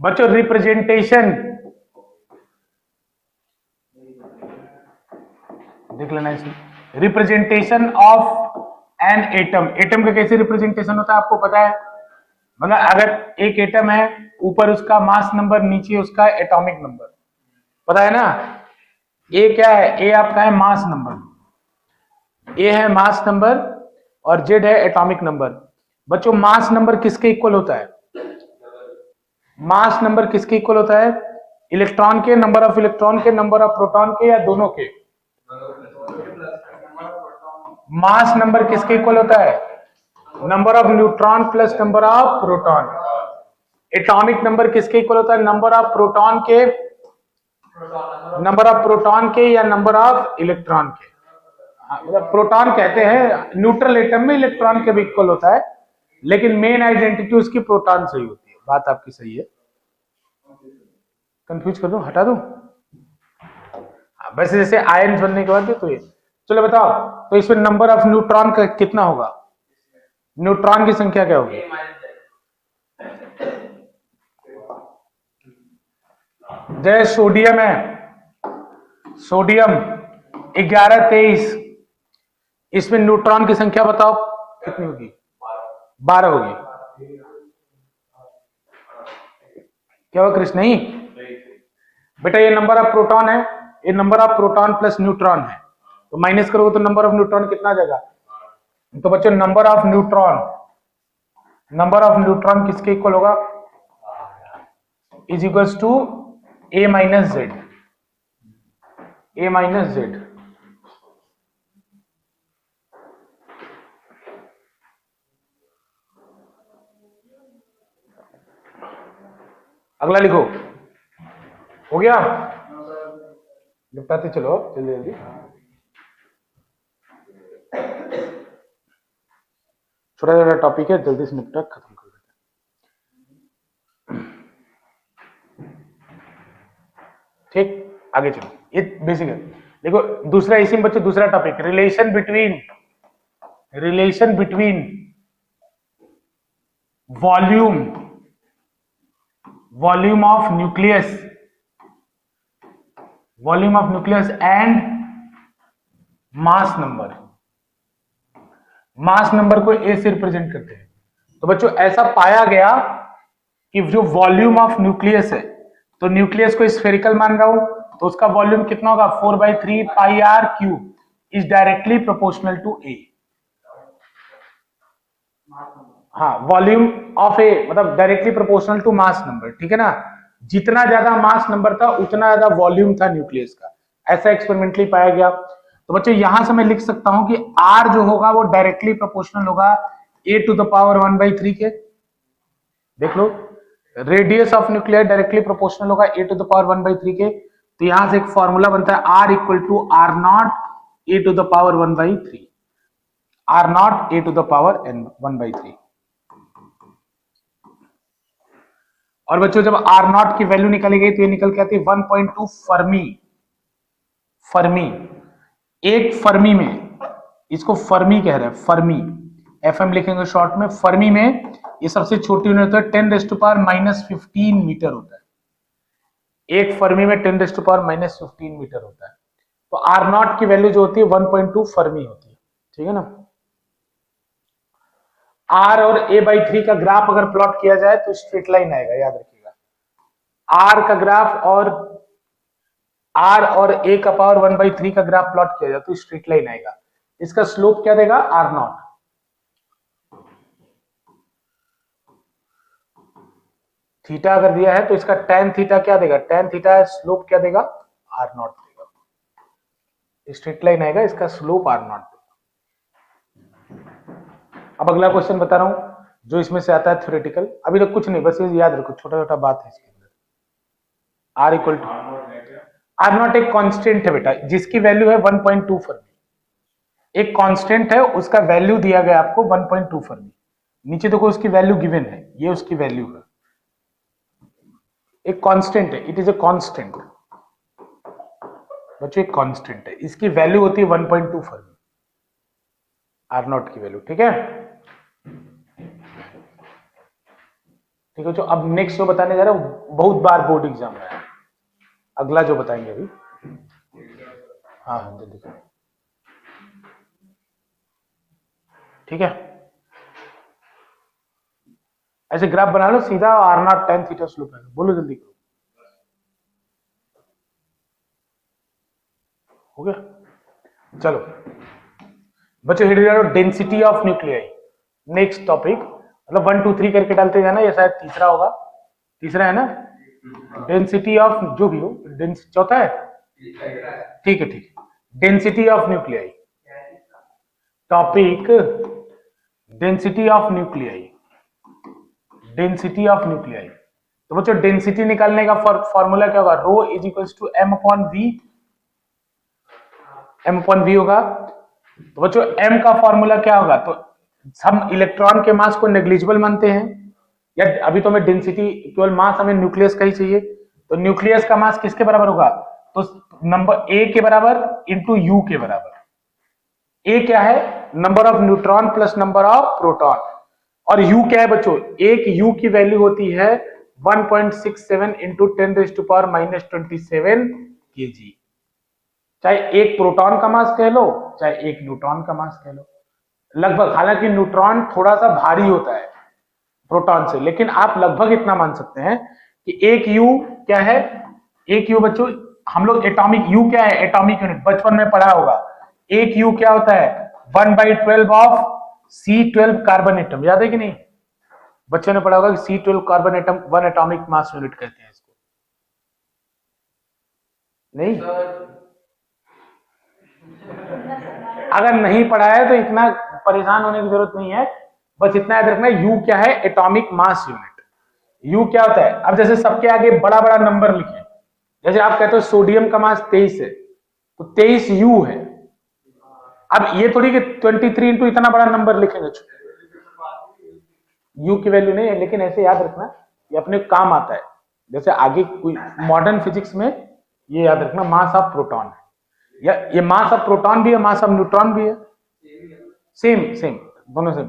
बच्चों रिप्रेजेंटेशन देख लेना इसमें, representation of an atom. Atom का कैसे रिप्रेजेंटेशन होता है आपको पता है? मतलब अगर एक एटम है, ऊपर उसका मास नंबर, नीचे उसका एटॉमिक नंबर, पता है ना? ए क्या है? ए आपका है मास नंबर, ए है मास नंबर और जेड है एटॉमिक नंबर। बच्चों मास नंबर किसके इक्वल होता है? मास नंबर किसके इक्वल होता है? इलेक्ट्रॉन के, नंबर ऑफ इलेक्ट्रॉन के, नंबर ऑफ प्रोटॉन के, या दोनों के? मास नंबर किसके इक्वल होता है? Number of neutron plus number of proton. Atomic number किसके इक्वल होता है? नंबर ऑफ प्रोटॉन के, नंबर ऑफ प्रोटॉन के या नंबर ऑफ इलेक्ट्रॉन के। मतलब प्रोटॉन कहते हैं, न्यूट्रल एटम में इलेक्ट्रॉन के भी इक्वल होता है, लेकिन मेन आइडेंटिटी उसकी प्रोटॉन से ही होती है। बात आपकी सही है। कंफ्यूज कर दूं, हटा दूं? वैसे जैसे आयन बनने के बाद तो ये, चलो बताओ, तो इसमें नंबर ऑफ न्यूट्रॉन का कितना होगा? न्यूट्रॉन की संख्या क्या होगी? जैसे सोडियम है, सोडियम 1123, इसमें न्यूट्रॉन की संख्या बताओ कितनी होगी? 12 होगी। क्या हुआ कृष्ण? नहीं बेटा, ये नंबर ऑफ प्रोटॉन है, ये number of proton plus neutron है, तो माइनस करोगे तो नंबर ऑफ न्यूट्रॉन कितना आ जाएगा? तो बच्चों number of neutron, number of neutron किसके इक्वल होगा? Is equals to A minus Z, A minus Z. अगला लिखो, हो गया? निपटाते चलो जल्दी जल्दी। छोटा छोटा टॉपिक है, जल्दी से निपटा खत्म कर देते। ठीक, आगे चलो, ये बेसिक है। देखो दूसरा इसी में बच्चों दूसरा topic, relation between volume of nucleus and mass number. Mass number को ए से रिप्रेजेंट करते हैं। तो बच्चों ऐसा पाया गया कि जो वॉल्यूम ऑफ न्यूक्लियस है, तो न्यूक्लियस को स्फेरिकल मान रहा हूं, तो उसका वॉल्यूम कितना होगा? 4/3 pi R cube is directly proportional to A. हाँ, वॉल्यूम ऑफ ए मतलब directly proportional to mass number, ठीक है ना? जितना ज्यादा मास नंबर था उतना ज्यादा वॉल्यूम था न्यूक्लियस का, ऐसा एक्सपेरिमेंटली पाया गया। तो बच्चों यहां से मैं लिख सकता हूं कि आर जो होगा वो डायरेक्टली प्रोपोर्शनल होगा ए टू द पावर 1/3 के। देख लो, radius of nuclear directly proportional होगा ए टू द पावर 1/3 के। तो यहां से एक फॉर्मूला बनता है R equal to R naught A to the power 1/3, R naught A to the power N 1/3। और बच्चों जब आर नॉट की वैल्यू निकाली गई तो ये निकल के आती है 1.2 फर्मी। एक फर्मी में, इसको फर्मी कह रहे हैं, फर्मी, एफएम लिखेंगे शॉर्ट में। फर्मी में ये सबसे छोटी यूनिट होता है 10⁻⁻15 मीटर होता है। एक फर्मी में 10⁻⁻15 मीटर होता है। तो आर नॉट की वैल्यू जो होती है 1.2 फर्मी होती है, ठीक है ना? आर और a/3 का ग्राफ अगर प्लॉट किया जाए तो स्ट्रेट लाइन आएगा, याद रखिएगा। आर का ग्राफ और आर और a का पावर 1/3 का ग्राफ प्लॉट किया जाए तो स्ट्रेट लाइन आएगा। इसका स्लोप क्या देगा? Are not. थीटा अगर दिया है तो इसका tan थीटा क्या देगा? tan थीटा स्लोप क्या देगा? आर नॉट देगा। स्ट्रेट लाइन आएगा, इसका स्लोप आर नॉट देगा। अब अगला क्वेश्चन बता रहा हूं जो इसमें से आता है थ्योरेटिकल। अभी तक कुछ नहीं, बस ये याद रखो, छोटा छोटा बात है इसके अंदर। R equal to R naught एक कांस्टेंट है बेटा, जिसकी वैल्यू है 1.2 फर्मी। एक कांस्टेंट है, उसका वैल्यू दिया गया आपको 1.2 फर्मी। नीचे देखो उसकी वैल्यू गिवन है, ये उसकी वैल्यू है। एक कांस्टेंट है, इट इज ए कांस्टेंट बच्चों, एक कांस्टेंट है, इसकी वैल्यू होती है 1.2 फर्मी, आर नॉट की वैल्यू, ठीक है? ठीक है, जो अब नेक्स्ट जो बताने जा रहा हूँ बहुत बार बोर्ड एग्जाम में है, अगला जो बताएंगे अभी। हाँ हाँ जल्दी करो। ठीक है, ऐसे ग्राफ बना लो सीधा, R naught tan theta slope है, बोलो जल्दी करो। हो गया, चलो बच्चों हिट डालो density of nuclei. Next topic, मतलब 1 2 3 करके डालते जाना, ये शायद तीसरा होगा, तीसरा है ना, डेंसिटी ऑफ जो भी हो, चौथा है, ठीक है ठीक है, density of nuclei topic, density of nuclei, density of nuclei. तो बच्चों डेंसिटी निकालने का फॉर्मूला क्या होगा, rho is equals to m upon V, m upon V होगा। तो बच्चों m का फॉर्मूला क्या होगा, तो हम इलेक्ट्रॉन के मास को नेग्लिजिबल मानते हैं, या अभी तो हमें डेंसिटी केवल मास हमें न्यूक्लियस का ही चाहिए, तो न्यूक्लियस का मास किसके बराबर होगा, तो नंबर a के बराबर इंटू यू के बराबर। a क्या है, number of neutron plus number of proton, और u क्या है बच्चों, एक u की वैल्यू होती है 1.67 इंटू 10⁻⁻27 kg। चाहे एक प्रोटॉन का मास कह लो, चाहे एक न्यूट्रॉन का मास कह लो, लगभग, हालांकि न्यूट्रॉन थोड़ा सा भारी होता है प्रोटॉन से, लेकिन आप लगभग इतना मान सकते हैं कि एक यू क्या है, एक यू बच्चों, हम लोग एटॉमिक यू क्या है, एटॉमिक यूनिट बचपन में पढ़ा होगा, एक यू क्या होता है 1/12 ऑफ C12 कार्बन एटम, याद है कि नहीं, बच्चों ने पढ़ा होगा कि C12 carbon atom 1 atomic mass unit कहते हैं इसको, नहीं अगर नहीं पढ़ा है तो इतना परेशान होने की जरूरत नहीं है, बस इतना याद रखना यू क्या है, एटॉमिक मास यूनिट, यू क्या होता है। अब जैसे सबके आगे बड़ा बड़ा नंबर लिखे, जैसे आप कहते हो सोडियम का मास 23 है, तो 23 यू है, अब ये थोड़ी कि 23 इंटू इतना बड़ा नंबर लिखेंगे, यू की वैल्यू नहीं है, लेकिन ऐसे याद रखना ये अपने काम आता है, जैसे आगे कोई मॉडर्न फिजिक्स में ये याद रखना मास ऑफ प्रोटॉन है, या ये मास ऑफ प्रोटॉन भी है, मास ऑफ न्यूट्रॉन भी है, सेम सेम दोनों सेम,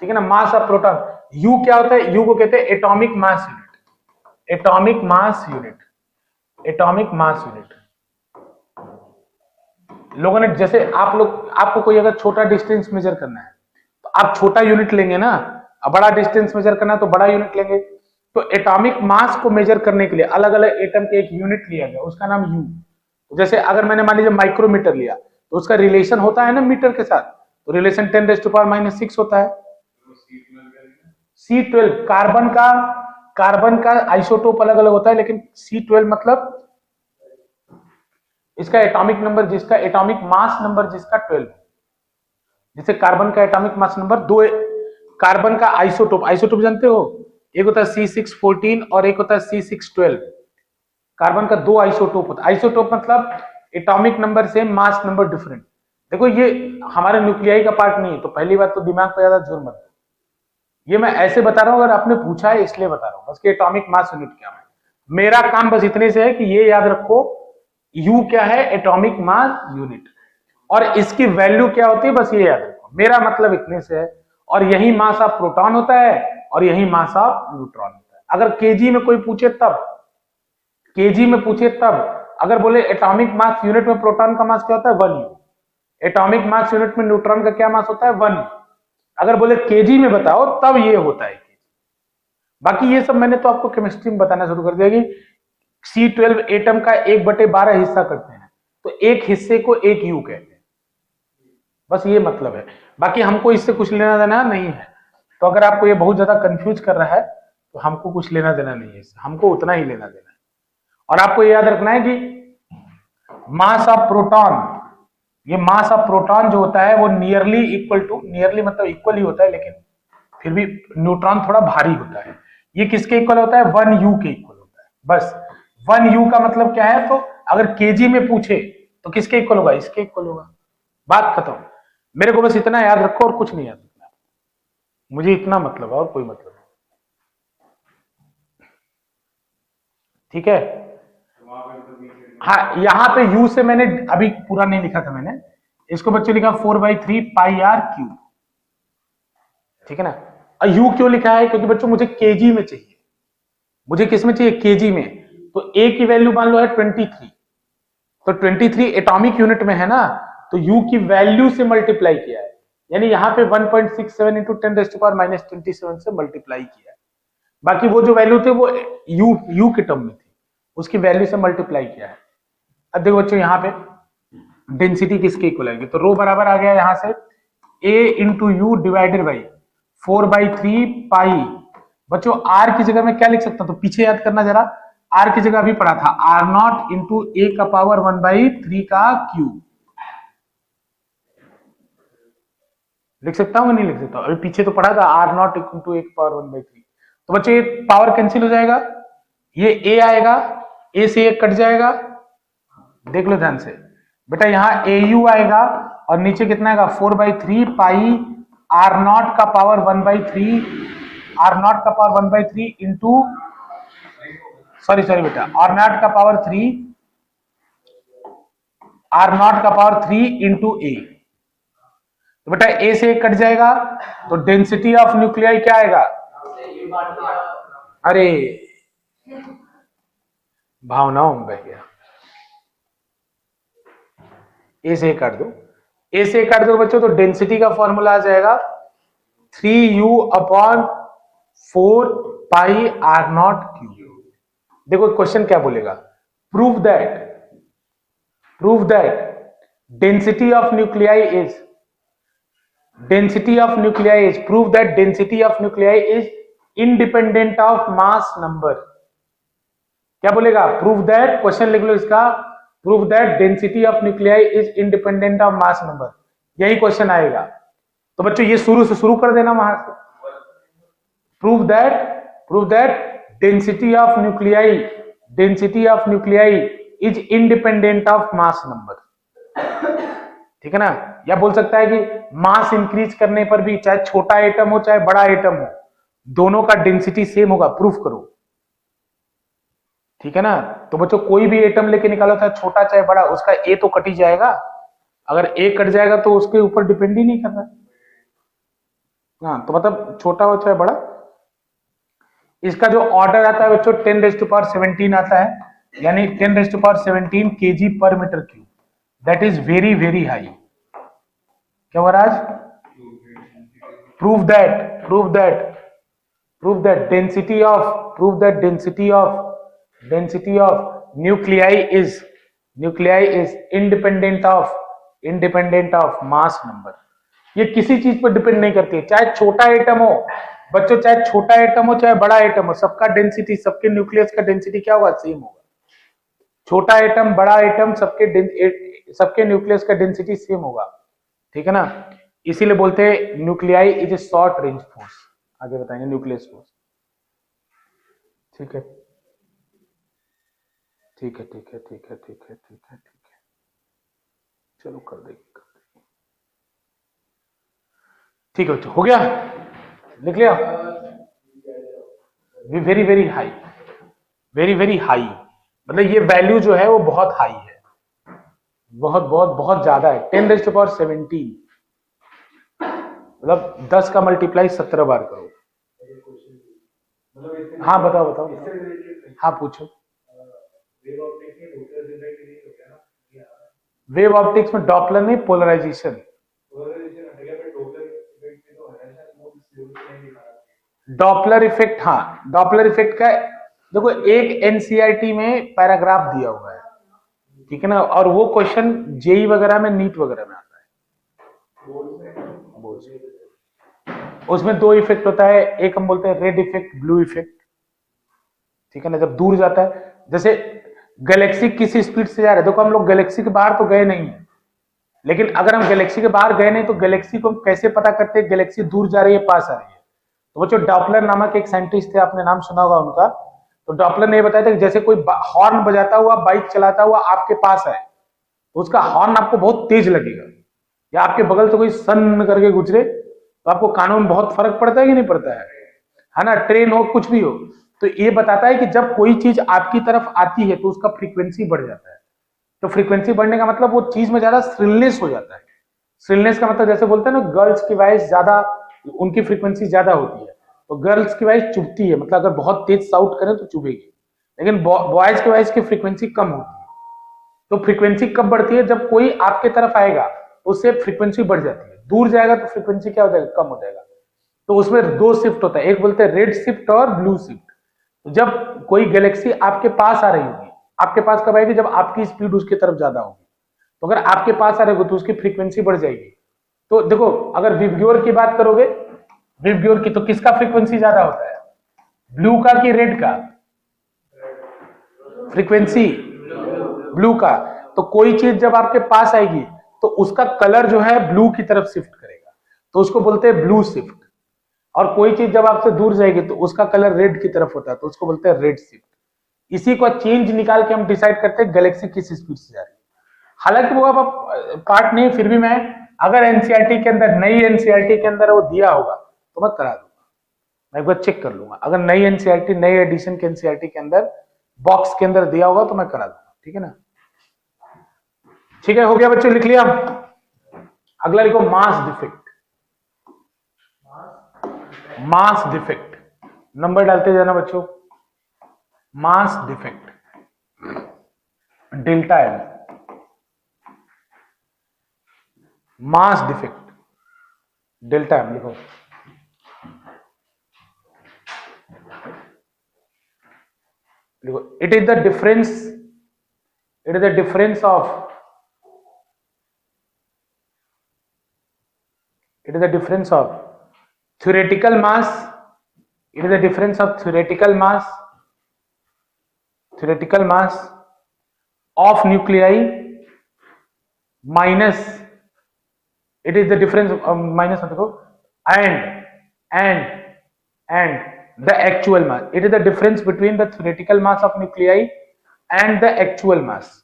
ठीक है ना। मास ऑफ प्रोटॉन, यू क्या होता है, यू को कहते हैं atomic mass unit, atomic mass unit, atomic mass unit. लोगों ने जैसे आप लोग, आपको कोई अगर छोटा डिस्टेंस मेजर करना है तो आप छोटा यूनिट लेंगे ना, अब बड़ा डिस्टेंस मेजर करना है तो बड़ा यूनिट लेंगे, तो एटॉमिक मास को मेजर करने के लिए अलग अलग एटम के एक यूनिट लिया गया, उसका नाम यू। तो जैसे अगर मैंने मान लीजिए माइक्रोमीटर लिया, तो उसका रिलेशन होता है ना मीटर के साथ, तो रिलेशन 10⁻⁻6 होता है। C12 कार्बन का आइसोटोप अलग अलग होता है, लेकिन C12 मतलब इसका एटॉमिक नंबर, जिसका एटॉमिक मास नंबर जिसका 12, जैसे कार्बन का एटॉमिक मास नंबर, दो कार्बन का आइसोटोप, आइसोटोप जानते हो, एक होता है C614 और एक होता है C612, कार्बन का दो आइसोटोप होता है, आइसोटोप मतलब atomic number same mass number different. देखो ये हमारे न्यूक्लियाई का पार्ट नहीं है, तो पहली बात तो दिमाग पर ज्यादा जोर मत दो, ये मैं ऐसे बता रहा हूं, अगर आपने पूछा है इसलिए बता रहा हूं, बस कि एटॉमिक मास यूनिट क्या है। मेरा काम बस इतने से है कि ये याद रखो U क्या है, एटॉमिक मास यूनिट, और इसकी वैल्यू क्या होती है, बस ये याद रखो, मेरा मतलब इतने से है। और यही मास ऑफ प्रोटॉन होता है और यही मास ऑफ न्यूट्रॉन होता है। अगर केजी में कोई पूछे तब, केजी में पूछे तब, अगर बोले एटॉमिक मास यूनिट में प्रोटॉन का मास क्या होता है 1 U, एटॉमिक मास यूनिट में न्यूट्रॉन का क्या मास होता है 1 U, अगर बोले केजी में बताओ तब ये होता है। बाकी ये सब मैंने तो आपको केमिस्ट्री में बताना शुरू कर दिया कि C12 एटम का 1/12 हिस्सा करते हैं, तो एक हिस्से को एक यू कहते हैं, बस ये मतलब है, बाकी हमको इससे कुछ लेना देना नहीं है। तो अगर आपको ये बहुत ज्यादा कंफ्यूज कर रहा है तो हमको कुछ लेना देना नहीं है इससे, हमको उतना ही लेना देना है। और आपको ये याद रखना है कि मास ऑफ प्रोटॉन, ये मास ऑफ प्रोटॉन जो होता है वो नियरली इक्वल टू, नियरली मतलब इक्वल ही होता है, लेकिन फिर भी न्यूट्रॉन थोड़ा भारी होता है, ये किसके इक्वल होता है 1 U के इक्वल होता है, बस 1 U का मतलब क्या है, तो अगर केजी में पूछे तो किसके इक्वल होगा, इसके इक्वल होगा, बात खत्म। मेरे को बस इतना याद रखो और कुछ नहीं याद रखना, मुझे इतना मतलब है और कोई मतलब नहीं, ठीक है। हाँ यहाँ पे U से मैंने अभी पूरा नहीं लिखा था, मैंने इसको बच्चों लिखा 4/3 πr क्यूब, ठीक है ना। यू क्यों लिखा है? क्योंकि बच्चों मुझे केजी में चाहिए, मुझे किस में चाहिए? केजी में। तो ए की वैल्यू मान लो है 23, तो 23 एटॉमिक यूनिट में है ना, तो यू की वैल्यू से मल्टीप्लाई किया है, यानी यहाँ पे 1.67 इंटू 10⁻27 से मल्टीप्लाई किया है। बाकी वो जो वैल्यू थे वो यू के टर्म में थी, उसकी वैल्यू से मल्टीप्लाई किया है। अब देखो बच्चों यहाँ पे डेंसिटी किसके इक्वल आएगी, तो रो बराबर आ गया यहाँ से ए इंटू यू डिवाइडेड बाई 4/3 पाई। बच्चों आर की जगह में क्या लिख सकता हूं, तो पीछे याद करना जरा, आर की जगह अभी पढ़ा था आर नॉट इंटू ए का पावर 1/3 का क्यूब। लिख सकता हूं नहीं लिख सकता? अभी पीछे तो पढ़ा था आर नॉट इंटू ए का पावर 1/3। तो बच्चों ये पावर कैंसिल हो जाएगा, ये ए आएगा, ए से ए कट जाएगा, देख लो ध्यान से बेटा, यहाँ ए यू आएगा और नीचे कितना आएगा 4/3 पाई आर नॉट का पावर 1/3, आर नॉट का पावर 1/3 इंटू सॉरी बेटा आर नॉट का पावर 3, आर नॉट का पावर 3 इंटू ए। तो बेटा ए से कट जाएगा, तो डेंसिटी ऑफ न्यूक्लियाई क्या आएगा? अरे भावनाओं में बह गया, ए से काट दो, ए से काट दो बच्चों, तो डेंसिटी का फॉर्मूला आ जाएगा 3u/4 pi R naught cube. देखो क्वेश्चन क्या बोलेगा, prove that density of nuclei is prove that density of nuclei is independent of mass number. क्या बोलेगा? प्रूव दैट, क्वेश्चन लिख लो इसका, prove that density of nuclei is independent of mass number, यही question आएगा। तो बच्चों ये शुरू कर देना वहां से, prove that density of nuclei is independent of mass number, ठीक है ना। या बोल सकता है कि मास इंक्रीज करने पर भी चाहे छोटा एटम हो चाहे बड़ा एटम हो, दोनों का डेंसिटी सेम होगा, प्रूफ करो, ठीक है ना। तो बच्चों कोई भी एटम लेके निकालो, चाहे छोटा चाहे बड़ा, उसका ए तो कट ही जाएगा, अगर ए कट जाएगा तो उसके ऊपर डिपेंड ही नहीं कर रहा। हाँ, तो मतलब छोटा हो चाहे बड़ा, इसका जो ऑर्डर आता है बच्चों 10⁻17 आता है, यानी 10⁻17 kg पर metre cube, that is very very high. क्या हुआ Raj? Prove that density of nuclei is independent of mass number. ये किसी चीज पर डिपेंड नहीं करती है, चाहे छोटा एटम हो बच्चों, चाहे छोटा एटम हो चाहे बड़ा एटम हो, सबका डेंसिटी, सबके न्यूक्लियस का डेंसिटी क्या होगा? सेम होगा। छोटा एटम बड़ा एटम सबके न्यूक्लियस का डेंसिटी सेम होगा, ठीक है ना। इसीलिए बोलते हैं nuclei is a short range force. आगे बताएंगे न्यूक्लियस फोर्स, ठीक है। चलो कर देंगे, ठीक है बच्चों, हो गया, लिख लिया। वेरी वेरी हाई, मतलब ये वैल्यू जो है वो बहुत हाई है, बहुत ज्यादा है। 10⁻17 मतलब 10 का मल्टीप्लाई 17 बार करो। हाँ बताओ, हाँ पूछो। वेव ऑप्टिक्स में डॉपलर नहीं, पोलराइजेशन। डॉपलर इफेक्ट, हाँ डॉपलर इफेक्ट का देखो एक एनसीईआरटी में पैराग्राफ दिया हुआ है, ठीक है ना, और वो क्वेश्चन जेई वगैरह में, नीट वगैरह में आता है। उसमें दो इफेक्ट होता है, एक हम बोलते हैं रेड इफेक्ट, ब्लू इफेक्ट, ठीक है ना। जब दूर जाता है, जैसे गैलेक्सी किस स्पीड से जा रहा है, देखो हम लोग गैलेक्सी के बाहर तो गए नहीं है, लेकिन अगर हम गैलेक्सी के बाहर गए नहीं तो गैलेक्सी को हम कैसे पता करते हैं गैलेक्सी दूर जा रही है पास आ रही है? तो बच्चों डॉपलर नामक एक साइंटिस्ट थे, आपने नाम सुना होगा उनका। तो डॉपलर ने ये बताया था कि जैसे कोई हॉर्न बजाता हुआ बाइक चलाता हुआ आपके पास आए, तो उसका हॉर्न आपको बहुत तेज लगेगा, या आपके बगल से कोई सन करके गुजरे तो आपको कानों में बहुत फर्क पड़ता है कि नहीं पड़ता है ना। ट्रेन हो, कुछ भी हो, तो ये बताता है कि जब कोई चीज आपकी तरफ आती है तो उसका फ्रीक्वेंसी बढ़ जाता है। तो फ्रीक्वेंसी बढ़ने का मतलब वो चीज में ज्यादा श्रिलनेस हो जाता है। श्रिलनेस का मतलब जैसे बोलते हैं ना, गर्ल्स की वॉइस ज्यादा उनकी फ्रीक्वेंसी ज्यादा होती है। तो गर्ल्स की वॉइस चुभती है, मतलब अगर बहुत तेज साउट करें तो चुभेगी, लेकिन बॉयज की वॉइस की फ्रीक्वेंसी कम होती है। तो फ्रीक्वेंसी कब बढ़ती है? जब कोई आपके तरफ आएगा तो उससे फ्रीक्वेंसी बढ़ जाती है, दूर जाएगा तो फ्रीक्वेंसी क्या हो जाएगा? कम हो जाएगा। तो उसमें दो शिफ्ट होता है, एक बोलते हैं रेड शिफ्ट और ब्लू शिफ्ट। तो जब कोई गैलेक्सी आपके पास आ रही होगी, आपके पास कब आएगी? जब आपकी स्पीड उसकी तरफ ज्यादा होगी। तो अगर आपके पास आ रहे हो तो उसकी फ्रीक्वेंसी बढ़ जाएगी। तो देखो, अगर विबग्योर की बात करोगे, विबग्योर की, तो किसका फ्रीक्वेंसी ज्यादा होता है? ब्लू का कि रेड का? फ्रीक्वेंसी ब्लू का। तो कोई चीज जब आपके पास आएगी तो उसका कलर जो है ब्लू की तरफ शिफ्ट करेगा, तो उसको बोलते हैं ब्लू शिफ्ट। और कोई चीज जब आपसे दूर जाएगी तो उसका कलर रेड की तरफ होता है, तो उसको बोलते हैं रेड शिफ्ट। इसी को चेंज निकाल के हम डिसाइड करते हैं गैलेक्सी किस स्पीड से जा रही है। हालांकि वो अब पार्ट नहीं, फिर भी मैं अगर एनसीईआरटी के अंदर, नई एनसीईआरटी के अंदर वो दिया होगा तो मैं करा दूंगा, मैं एक बार चेक कर लूंगा। अगर नई एनसीईआरटी, नई एडिशन के एनसीईआरटी के अंदर बॉक्स के अंदर दिया होगा तो मैं करा दूंगा, ठीक है ना? ठीक है, हो गया बच्चों, लिख लिया। अगला लिखो mass defect. Mass defect number डालते जाना बच्चों। Mass defect delta M, mass defect delta M लिखो। लिखो, it is the difference, it is the difference of, it is the difference of theoretical mass, it is the difference of theoretical mass of nuclei minus, it is the difference of minus and the actual mass, it is the difference between the theoretical mass of nuclei and the actual mass,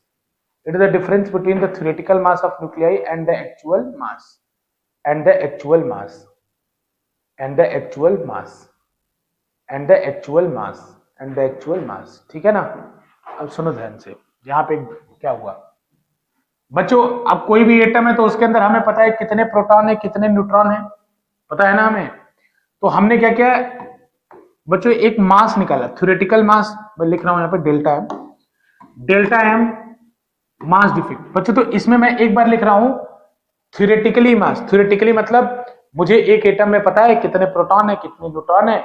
it is the difference between the theoretical mass of nuclei and the actual mass and the actual mass and the actual mass and the actual mass and the actual mass, ठीक है ना? अब सुनो ध्यान से, यहां पे क्या हुआ बच्चों, अब कोई भी एटम है तो उसके अंदर हमें पता है कितने प्रोटॉन है कितने न्यूट्रॉन है, पता है ना हमें। तो हमने क्या किया बच्चों, एक मास निकाला, थ्योरेटिकल मास, मैं लिख रहा हूं यहां पे delta M, delta M mass defect. बच्चों तो इसमें मैं एक बार लिख रहा हूं थ्योरेटिकली मास, थ्योरेटिकली मतलब मुझे एक एटम में पता है कितने प्रोटॉन है कितने न्यूट्रॉन है,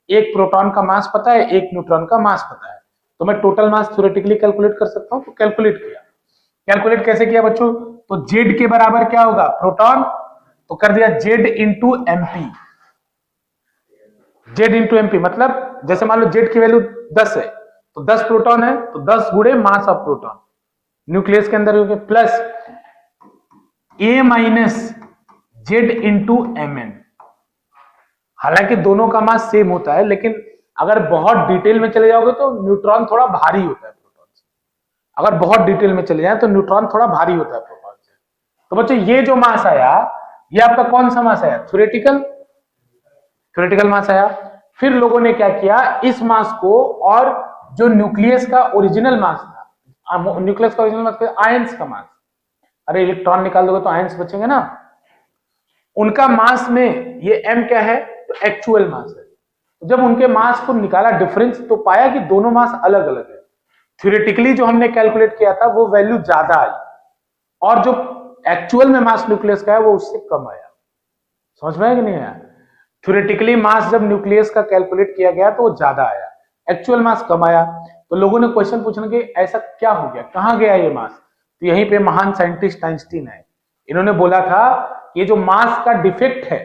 एक प्रोटॉन का मास पता है, एक न्यूट्रॉन का मास पता है, तो मैं टोटल मास थ्योरेटिकली कैलकुलेट कर सकता हूं। तो कैलकुलेट किया, कैलकुलेट कैसे किया बच्चों? तो जेड के बराबर क्या होगा? प्रोटॉन, तो कर दिया Z into MP, Z into MP मतलब जैसे मान लो जेड की वैल्यू 10 है तो 10 प्रोटॉन है तो 10 गुणे मास ऑफ प्रोटॉन न्यूक्लियस के अंदर होंगे, plus A minus Z into M N. हालांकि दोनों का मास सेम होता है, लेकिन अगर बहुत डिटेल में चले जाओगे तो न्यूट्रॉन थोड़ा भारी होता है प्रोटॉन से, अगर बहुत डिटेल में चले जाए तो न्यूट्रॉन थोड़ा भारी होता है प्रोटॉन से। तो बच्चों ये जो मास आया ये आपका कौन सा मास आया? थ्योरेटिकल, थ्योरेटिकल मास आया। फिर लोगों ने क्या किया, इस मास को और जो न्यूक्लियस का ओरिजिनल मास था, न्यूक्लियस का ओरिजिनल मास आयंस का मास, अरे इलेक्ट्रॉन निकाल दोगे तो आयंस बचेंगे ना, उनका मास में ये m क्या है? तो एक्चुअल मास है। तो जब उनके मास को निकाला डिफरेंस तो पाया कि दोनों मास अलग अलग है। थ्योरेटिकली जो हमने कैलकुलेट किया था वो वैल्यू ज्यादा आई और जो एक्चुअल में मास न्यूक्लियस का है वो उससे कम आया। समझ में आया कि नहीं आया? थ्योरेटिकली मास जब न्यूक्लियस का कैलकुलेट किया गया तो वो ज्यादा आया, एक्चुअल मास कम आया। तो लोगों ने क्वेश्चन पूछना कि ऐसा क्या हो गया, कहां गया ये मास? तो यहीं पे महान साइंटिस्ट आइंस्टीन है, इन्होंने बोला था ये जो मास का डिफेक्ट है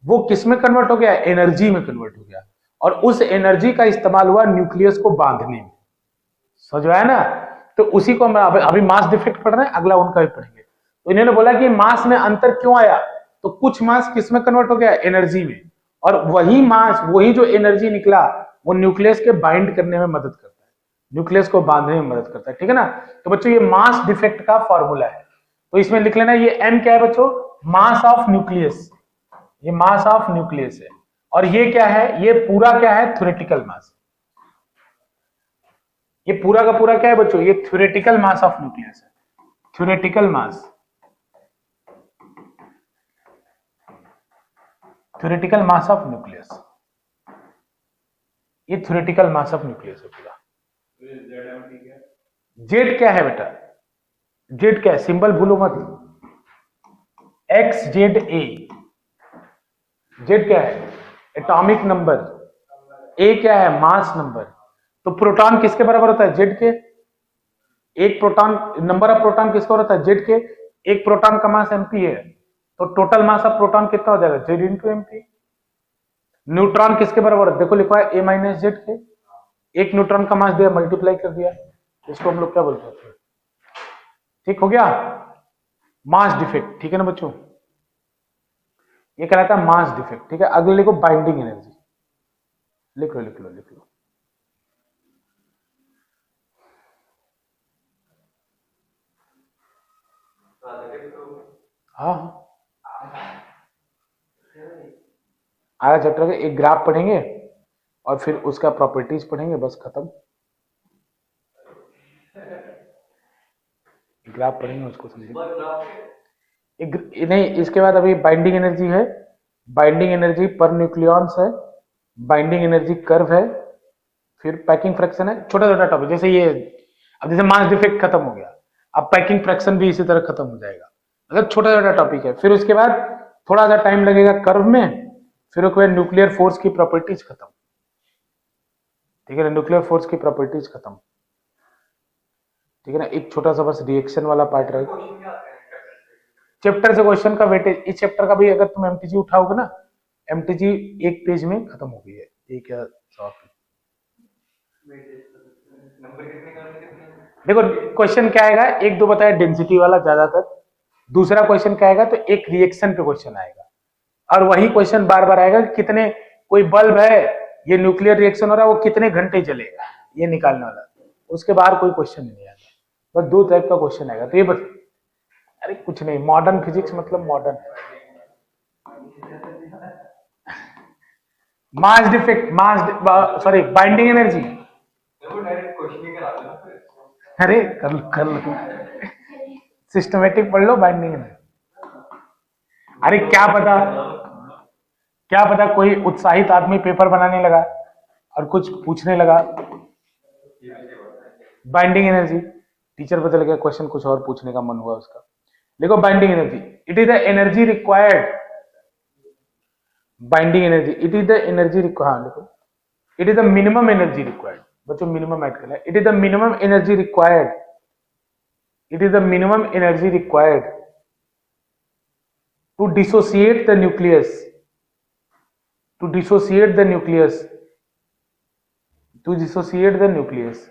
वो किस में कन्वर्ट हो गया? एनर्जी में कन्वर्ट हो गया, और उस एनर्जी का इस्तेमाल हुआ न्यूक्लियस को बांधने में। समझ में आया ना? तो उसी को हम अभी मास डिफेक्ट पढ़ रहे हैं, अगला उनका भी पढ़ेंगे। तो इन्होंने बोला कि मास में अंतर क्यों आया, तो कुछ मास किस में कन्वर्ट हो गया? एनर्जी में, और वही मास, वही जो एनर्जी निकला वो न्यूक्लियस के बाइंड करने में मदद करता है, न्यूक्लियस को बांधने में मदद करता है, ठीक है ना? तो बच्चों ये मास डिफेक्ट का फॉर्मूला है, तो इसमें लिख लेना ये m क्या है बच्चों? मास ऑफ न्यूक्लियस, ये मास ऑफ न्यूक्लियस है। और ये क्या है? ये पूरा क्या है? थ्योरेटिकल मास। ये पूरा का पूरा क्या है बच्चों? ये थ्योरेटिकल मास ऑफ न्यूक्लियस है, theoretical mass, theoretical mass of nucleus, ये थ्योरेटिकल मास ऑफ न्यूक्लियस है पूरा। जेड क्या है बेटा, जेड क्या है, सिंबल भूलो मत, एक्स जेड ए। जेड क्या है, एटॉमिक नंबर, ए क्या है, मास नंबर। तो प्रोटॉन किसके बराबर होता है, जेड के। एक प्रोटॉन, नंबर ऑफ प्रोटॉन किसका होता है, जेड के। एक प्रोटॉन का मास एमपी है, तो टोटल मास ऑफ प्रोटॉन कितना हो जाएगा, जेड इंटू एमपी। न्यूट्रॉन किसके बराबर है, देखो लिखा है ए माइनस जेड के। एक न्यूट्रॉन का मास दिया, मल्टीप्लाई कर दिया, इसको हम लोग क्या बोलते हैं, ठीक हो गया, मास डिफेक्ट। ठीक है ना बच्चों, ये कहलाता है मास डिफेक्ट। ठीक है, अगले लिखो बाइंडिंग एनर्जी, लिख लो लिख लो लिख लो। हाँ आगे चैप्टर के एक ग्राफ पढ़ेंगे और फिर उसका प्रॉपर्टीज पढ़ेंगे, बस खत्म। ग्राफ पढ़ेंगे उसको समझेंगे। नहीं, इसके बाद अभी बाइंडिंग एनर्जी है, बाइंडिंग एनर्जी पर न्यूक्लियॉन्स है, बाइंडिंग एनर्जी कर्व है, फिर पैकिंग फ्रैक्शन है, छोटा छोटा टॉपिक। जैसे ये अब जैसे मास डिफेक्ट खत्म हो गया, अब पैकिंग फ्रैक्शन भी इसी तरह खत्म हो जाएगा, मतलब छोटा छोटा टॉपिक है। फिर उसके बाद थोड़ा सा टाइम लगेगा कर्व में, फिर उसके बाद न्यूक्लियर फोर्स की प्रॉपर्टीज खत्म। ठीक है ना, न्यूक्लियर फोर्स की प्रॉपर्टीज खत्म। ठीक है ना, एक छोटा सा बस रिएक्शन वाला पार्ट रहेगा। चैप्टर से क्वेश्चन का वेटेज, इस चैप्टर का भी अगर तुम एमटीजी उठाओगे ना, एमटीजी एक पेज में खत्म हो गई है, एक या 100। देखो क्वेश्चन क्या आएगा, एक दो बताया डेंसिटी वाला ज्यादातर, दूसरा क्वेश्चन क्या आएगा तो एक रिएक्शन पे क्वेश्चन आएगा, और वही क्वेश्चन बार बार आएगा कि कितने, कोई बल्ब है, ये न्यूक्लियर रिएक्शन हो रहा है, वो कितने घंटे चलेगा, ये निकालने वाला। उसके बाहर कोई क्वेश्चन नहीं आता, बस दो टाइप का क्वेश्चन आएगा। तो ये बस, अरे कुछ नहीं, मॉडर्न फिजिक्स मतलब मॉडर्न। मास defect, mass sorry binding energy, अरे कर लो सिस्टमेटिक पढ़ लो बाइंडिंग एनर्जी। अरे क्या पता कोई उत्साहित आदमी पेपर बनाने लगा और कुछ पूछने लगा, बाइंडिंग एनर्जी, टीचर बदल गया, क्वेश्चन कुछ और पूछने का मन हुआ उसका। देखो binding energy, it is the energy required, binding energy it is the energy required, देखो it is the minimum energy required, बच्चों मिनिमम ऐड करना है, it is the minimum energy required, it is the minimum energy required to dissociate the nucleus, to dissociate the nucleus, to dissociate the nucleus,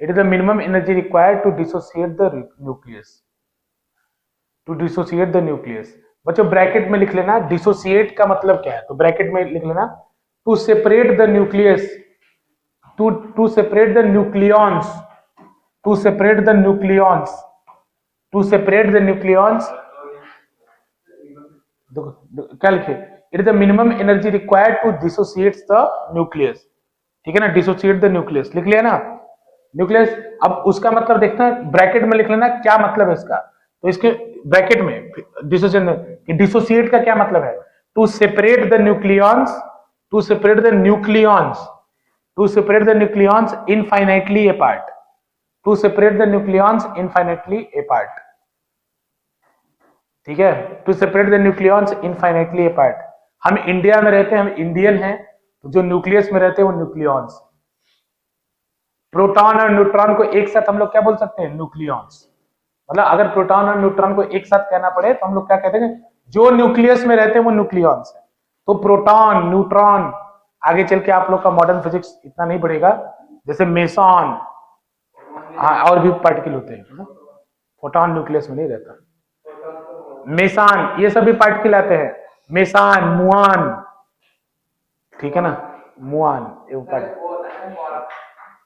it is the minimum energy required to dissociate the nucleus, to dissociate the nucleus। बच्चों bracket में लिख लेना dissociate का मतलब क्या है, तो bracket में लिख लेना to separate the nucleus, to separate the nucleons, to separate the nucleons, to separate the nucleons. क्या लिखे, it is the minimum energy required to dissociate the nucleus. ठीक है ना, डिसोसिएट द न्यूक्लियस लिख लिया ना, न्यूक्लियस। अब उसका मतलब देखना है, ब्रैकेट में लिख लेना क्या मतलब है इसका, तो इसके ब्रैकेट में डिसोसिएट का क्या मतलब है, to separate the nucleons, to separate the nucleons, to separate the nucleons infinitely apart, to separate the nucleons infinitely apart. ठीक है, to separate the nucleons infinitely apart. हम इंडिया में रहते हैं, हम इंडियन हैं, तो जो न्यूक्लियस में रहते हैं वो न्यूक्लियॉन्स। प्रोटॉन और न्यूट्रॉन को एक साथ हम लोग क्या बोल सकते हैं, न्यूक्लियॉन्स। मतलब अगर प्रोटॉन और न्यूट्रॉन को एक साथ कहना पड़े तो हम लोग क्या कहते हैं, जो न्यूक्लियस में रहते हैं वो न्यूक्लियॉन्स है। तो प्रोटॉन, न्यूट्रॉन, आगे चल के आप लोग का मॉडर्न फिजिक्स इतना नहीं बढ़ेगा, जैसे मेसॉन, हाँ और भी पार्टिकल होते हैं, प्रोटॉन न्यूक्लियस में नहीं रहता। मेसान, ये सभी पार्टिकल आते हैं, मेसान, मुआन, ठीक है ना, मुआन,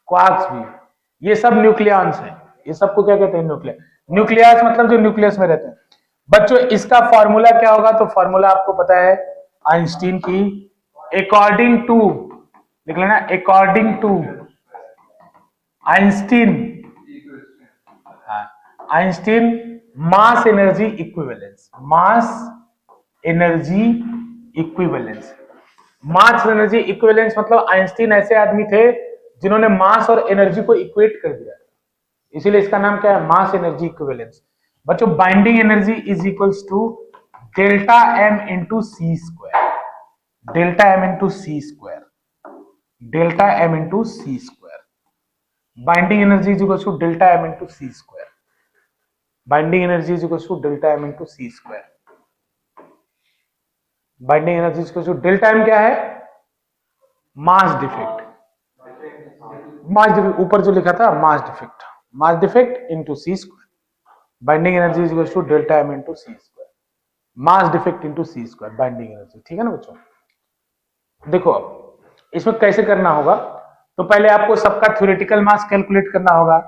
क्वार्क्स भी, ये सब न्यूक्लियॉन्स हैं। ये सबको क्या कहते हैं, न्यूक्लियस। न्यूक्लियस मतलब जो न्यूक्लियस में रहते हैं। बच्चों इसका फॉर्मूला क्या होगा, तो फॉर्मूला आपको पता है आइंस्टीन की, अकॉर्डिंग टू, लिख लेना according to Einstein, Einstein mass energy equivalence, mass energy equivalence. Mass energy equivalence मतलब आइंस्टीन ऐसे आदमी थे जिन्होंने मास और एनर्जी को इक्वेट कर दिया, इसीलिए इसका नाम क्या है, मास एनर्जी इक्विवेलेंस। बच्चों binding energy is equals to delta M into C square, delta M into C square, delta M into C square. Binding energy is equals to delta M into C square, binding energy is equals to delta M into C square. Binding energy is equals to delta M क्या है, मास defect, mass defect ऊपर जो लिखा था mass defect, mass defect into C square. Binding energy is equals to delta M into C square, mass defect into C square binding energy. ठीक है ना बच्चों। देखो अब इसमें कैसे करना होगा, तो पहले आपको सबका थ्योरेटिकल मास कैलकुलेट करना होगा,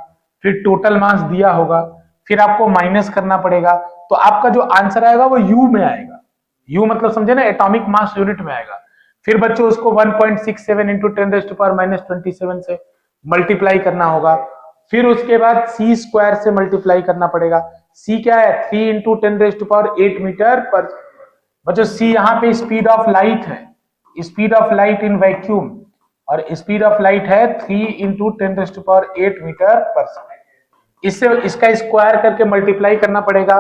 फिर टोटल मास दिया होगा, फिर आपको माइनस करना पड़ेगा, तो आपका जो आंसर आएगा वो यू में आएगा। यू मतलब समझे ना, एटॉमिक मास यूनिट में आएगा। फिर बच्चों उसको 1.67 इंटू 10⁻⁻27 से मल्टीप्लाई करना होगा, फिर उसके बाद सी स्क्वायर से मल्टीप्लाई करना पड़ेगा। सी क्या है, 3 इंटू 10⁸ मीटर पर। बच्चों सी यहाँ पे स्पीड ऑफ लाइट है, speed of light in vacuum, और स्पीड ऑफ लाइट है 3 इंटू 10⁸ मीटर पर सेकेंड। इससे इसका स्क्वायर करके मल्टीप्लाई करना पड़ेगा।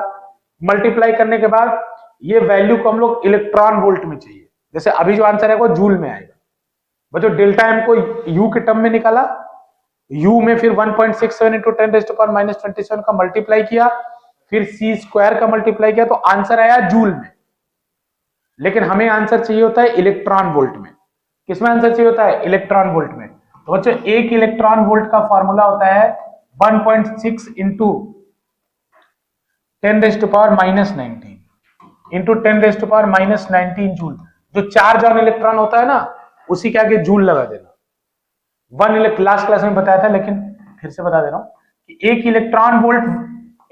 मल्टीप्लाई करने के बाद ये वैल्यू को हम लोग इलेक्ट्रॉन वोल्ट में चाहिए, जैसे अभी जो आंसर है वो जूल में आएगा। बच्चों डेल्टा एम को यू के टर्म में निकाला, यू में फिर 1.67 इंटू 10⁻⁻27 का मल्टीप्लाई किया, फिर सी स्क्वायर का मल्टीप्लाई किया, तो आंसर आया जूल में। लेकिन हमें आंसर चाहिए होता है इलेक्ट्रॉन वोल्ट में। किसमें आंसर चाहिए होता है, इलेक्ट्रॉन वोल्ट में। तो बच्चों एक इलेक्ट्रॉन वोल्ट का फॉर्मूला होता है 1.6 इंटू 10⁻⁻19 इंटू 10⁻⁻19 जूल। जो चार्ज ऑन इलेक्ट्रॉन होता है ना, उसी के आगे जूल लगा देना। लास्ट क्लास में बताया था, लेकिन फिर से बता दे रहा हूं कि एक इलेक्ट्रॉन वोल्ट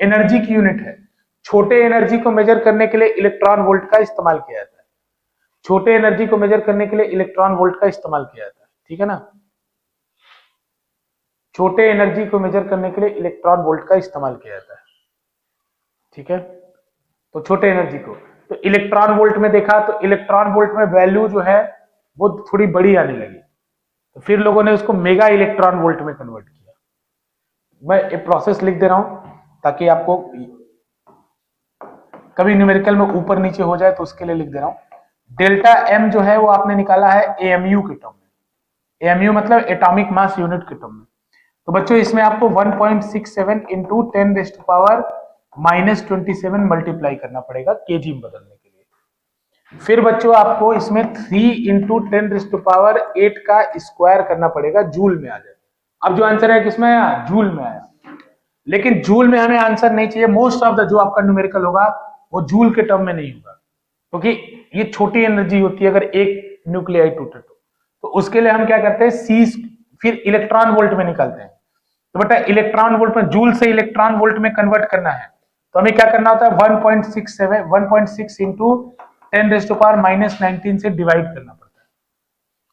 एनर्जी की यूनिट है। छोटे एनर्जी को मेजर करने के लिए इलेक्ट्रॉन वोल्ट का इस्तेमाल किया जाता है, छोटे एनर्जी को मेजर करने के लिए इलेक्ट्रॉन वोल्ट का इस्तेमाल किया जाता है। ठीक है ना, छोटे एनर्जी को मेजर करने के लिए इलेक्ट्रॉन वोल्ट का इस्तेमाल किया जाता है। ठीक है, तो छोटे एनर्जी को, तो इलेक्ट्रॉन वोल्ट में देखा, तो इलेक्ट्रॉन वोल्ट में वैल्यू जो है वो थोड़ी बड़ी आने लगी, तो फिर लोगों ने उसको मेगा इलेक्ट्रॉन वोल्ट में कन्वर्ट किया। मैं एक प्रोसेस लिख दे रहा हूं ताकि आपको कभी न्यूमेरिकल में ऊपर नीचे हो जाए, तो उसके लिए लिख दे रहा हूं। डेल्टा एम जो है वो आपने निकाला है एएमयू के टर्म में, एएमयू मतलब एटॉमिक मास यूनिट के टर्म में। तो बच्चों इसमें आपको 1.67 इंटू 10⁻⁻27 मल्टीप्लाई करना पड़ेगा केजी में बदलने के लिए। फिर बच्चों आपको इसमें 3 इंटू 10⁸ का स्क्वायर करना पड़ेगा, जूल में आ जाए। अब जो आंसर है किसमें आया, जूल में आया। लेकिन जूल में हमें आंसर नहीं चाहिए, मोस्ट ऑफ द जो आपका न्यूमेरिकल होगा वो जूल के टर्म में नहीं होगा, क्योंकि ये छोटी एनर्जी होती है। अगर एक न्यूक्लियाइड टूटे तो उसके लिए हम क्या करते हैं, सी फिर इलेक्ट्रॉन वोल्ट में निकालते हैं। तो बेटा इलेक्ट्रॉन वोल्ट में, जूल से इलेक्ट्रॉन वोल्ट में कन्वर्ट करना है, तो हमें क्या करना होता है, 1.6 इंटू 10⁻⁻19 से डिवाइड करना पड़ता है।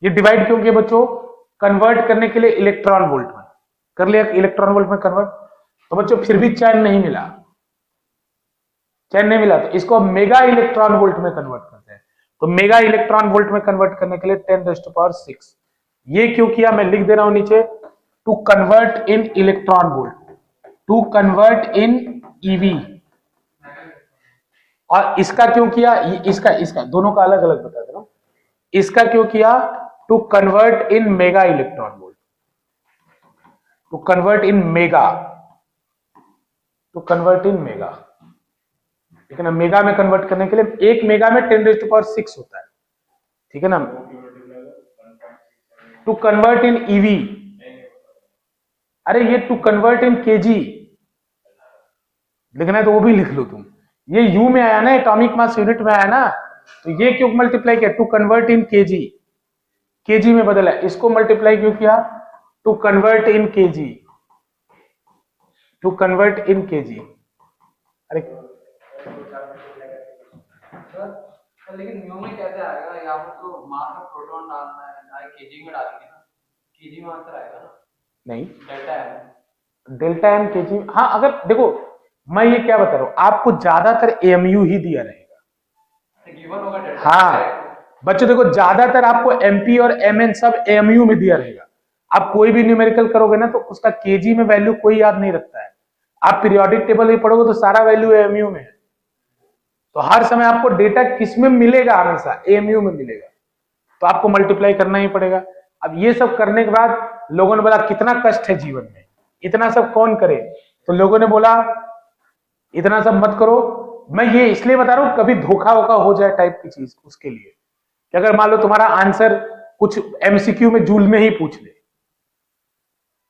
ये डिवाइड क्यों किया बच्चों, कन्वर्ट करने के लिए इलेक्ट्रॉन वोल्ट में कर लिया, इलेक्ट्रॉन वोल्ट में कन्वर्ट। तो बच्चों फिर भी चैन नहीं मिला, चैन नहीं मिला, तो इसको मेगा इलेक्ट्रॉन वोल्ट में कन्वर्ट करते हैं। तो मेगा इलेक्ट्रॉन वोल्ट में कन्वर्ट करने के लिए 10⁻⁶। ये क्यों किया मैं लिख दे रहा हूं नीचे, to convert in electron volt, to convert in eV. और इसका क्यों किया, इसका दोनों का अलग अलग बता दे रहा हूं। इसका क्यों किया, to convert in mega electron volt, to convert in mega, to convert in mega. ठीक है ना, मेगा में कन्वर्ट करने के लिए, एक मेगा में 10⁻⁶ होता है। ठीक है ना, टू कन्वर्ट इन ईवी, अरे ये टू कन्वर्ट इन केजी लिखना है तो वो भी लिख लो तुम। ये यू में आया ना, एटॉमिक मास यूनिट में आया ना, तो ये क्यों मल्टीप्लाई किया, to convert in kg, kg में बदला। इसको मल्टीप्लाई क्यों किया, to convert in kg, to convert in kg. अरे लेकिन म्यू में कैसे आएगा, यहाँ पर तो मास ऑफ प्रोटॉन डालना है, केजी में डालेंगे ना, केजी में आंसर आएगा ना। नहीं, डेल्टा एम केजी। हाँ अगर देखो मैं ये क्या बता रहा हूं आपको, ज्यादातर एएमयू ही दिया रहेगा। गिवन होगा डेल्टा। हाँ बच्चों देखो ज्यादातर आपको एमपी और एमएन सब एमयू में दिया रहेगा। आप कोई भी न्यूमेरिकल करोगे ना तो उसका केजी में वैल्यू कोई याद नहीं रखता है। आप पीरियोडिक टेबल भी पढ़ोगे तो सारा वैल्यू एमयू में है। तो हर समय आपको डेटा किस में मिलेगा, हमेशा एमयू में मिलेगा, तो आपको मल्टीप्लाई करना ही पड़ेगा। अब ये सब करने के बाद लोगों ने बोला कितना कष्ट है जीवन में, इतना सब कौन करे, तो लोगों ने बोला इतना सब मत करो। मैं ये इसलिए बता रहा हूं कभी धोखा वोखा हो जाए टाइप की चीज, उसके लिए कि अगर मान लो तुम्हारा आंसर कुछ एमसीक्यू में जूल में ही पूछ ले,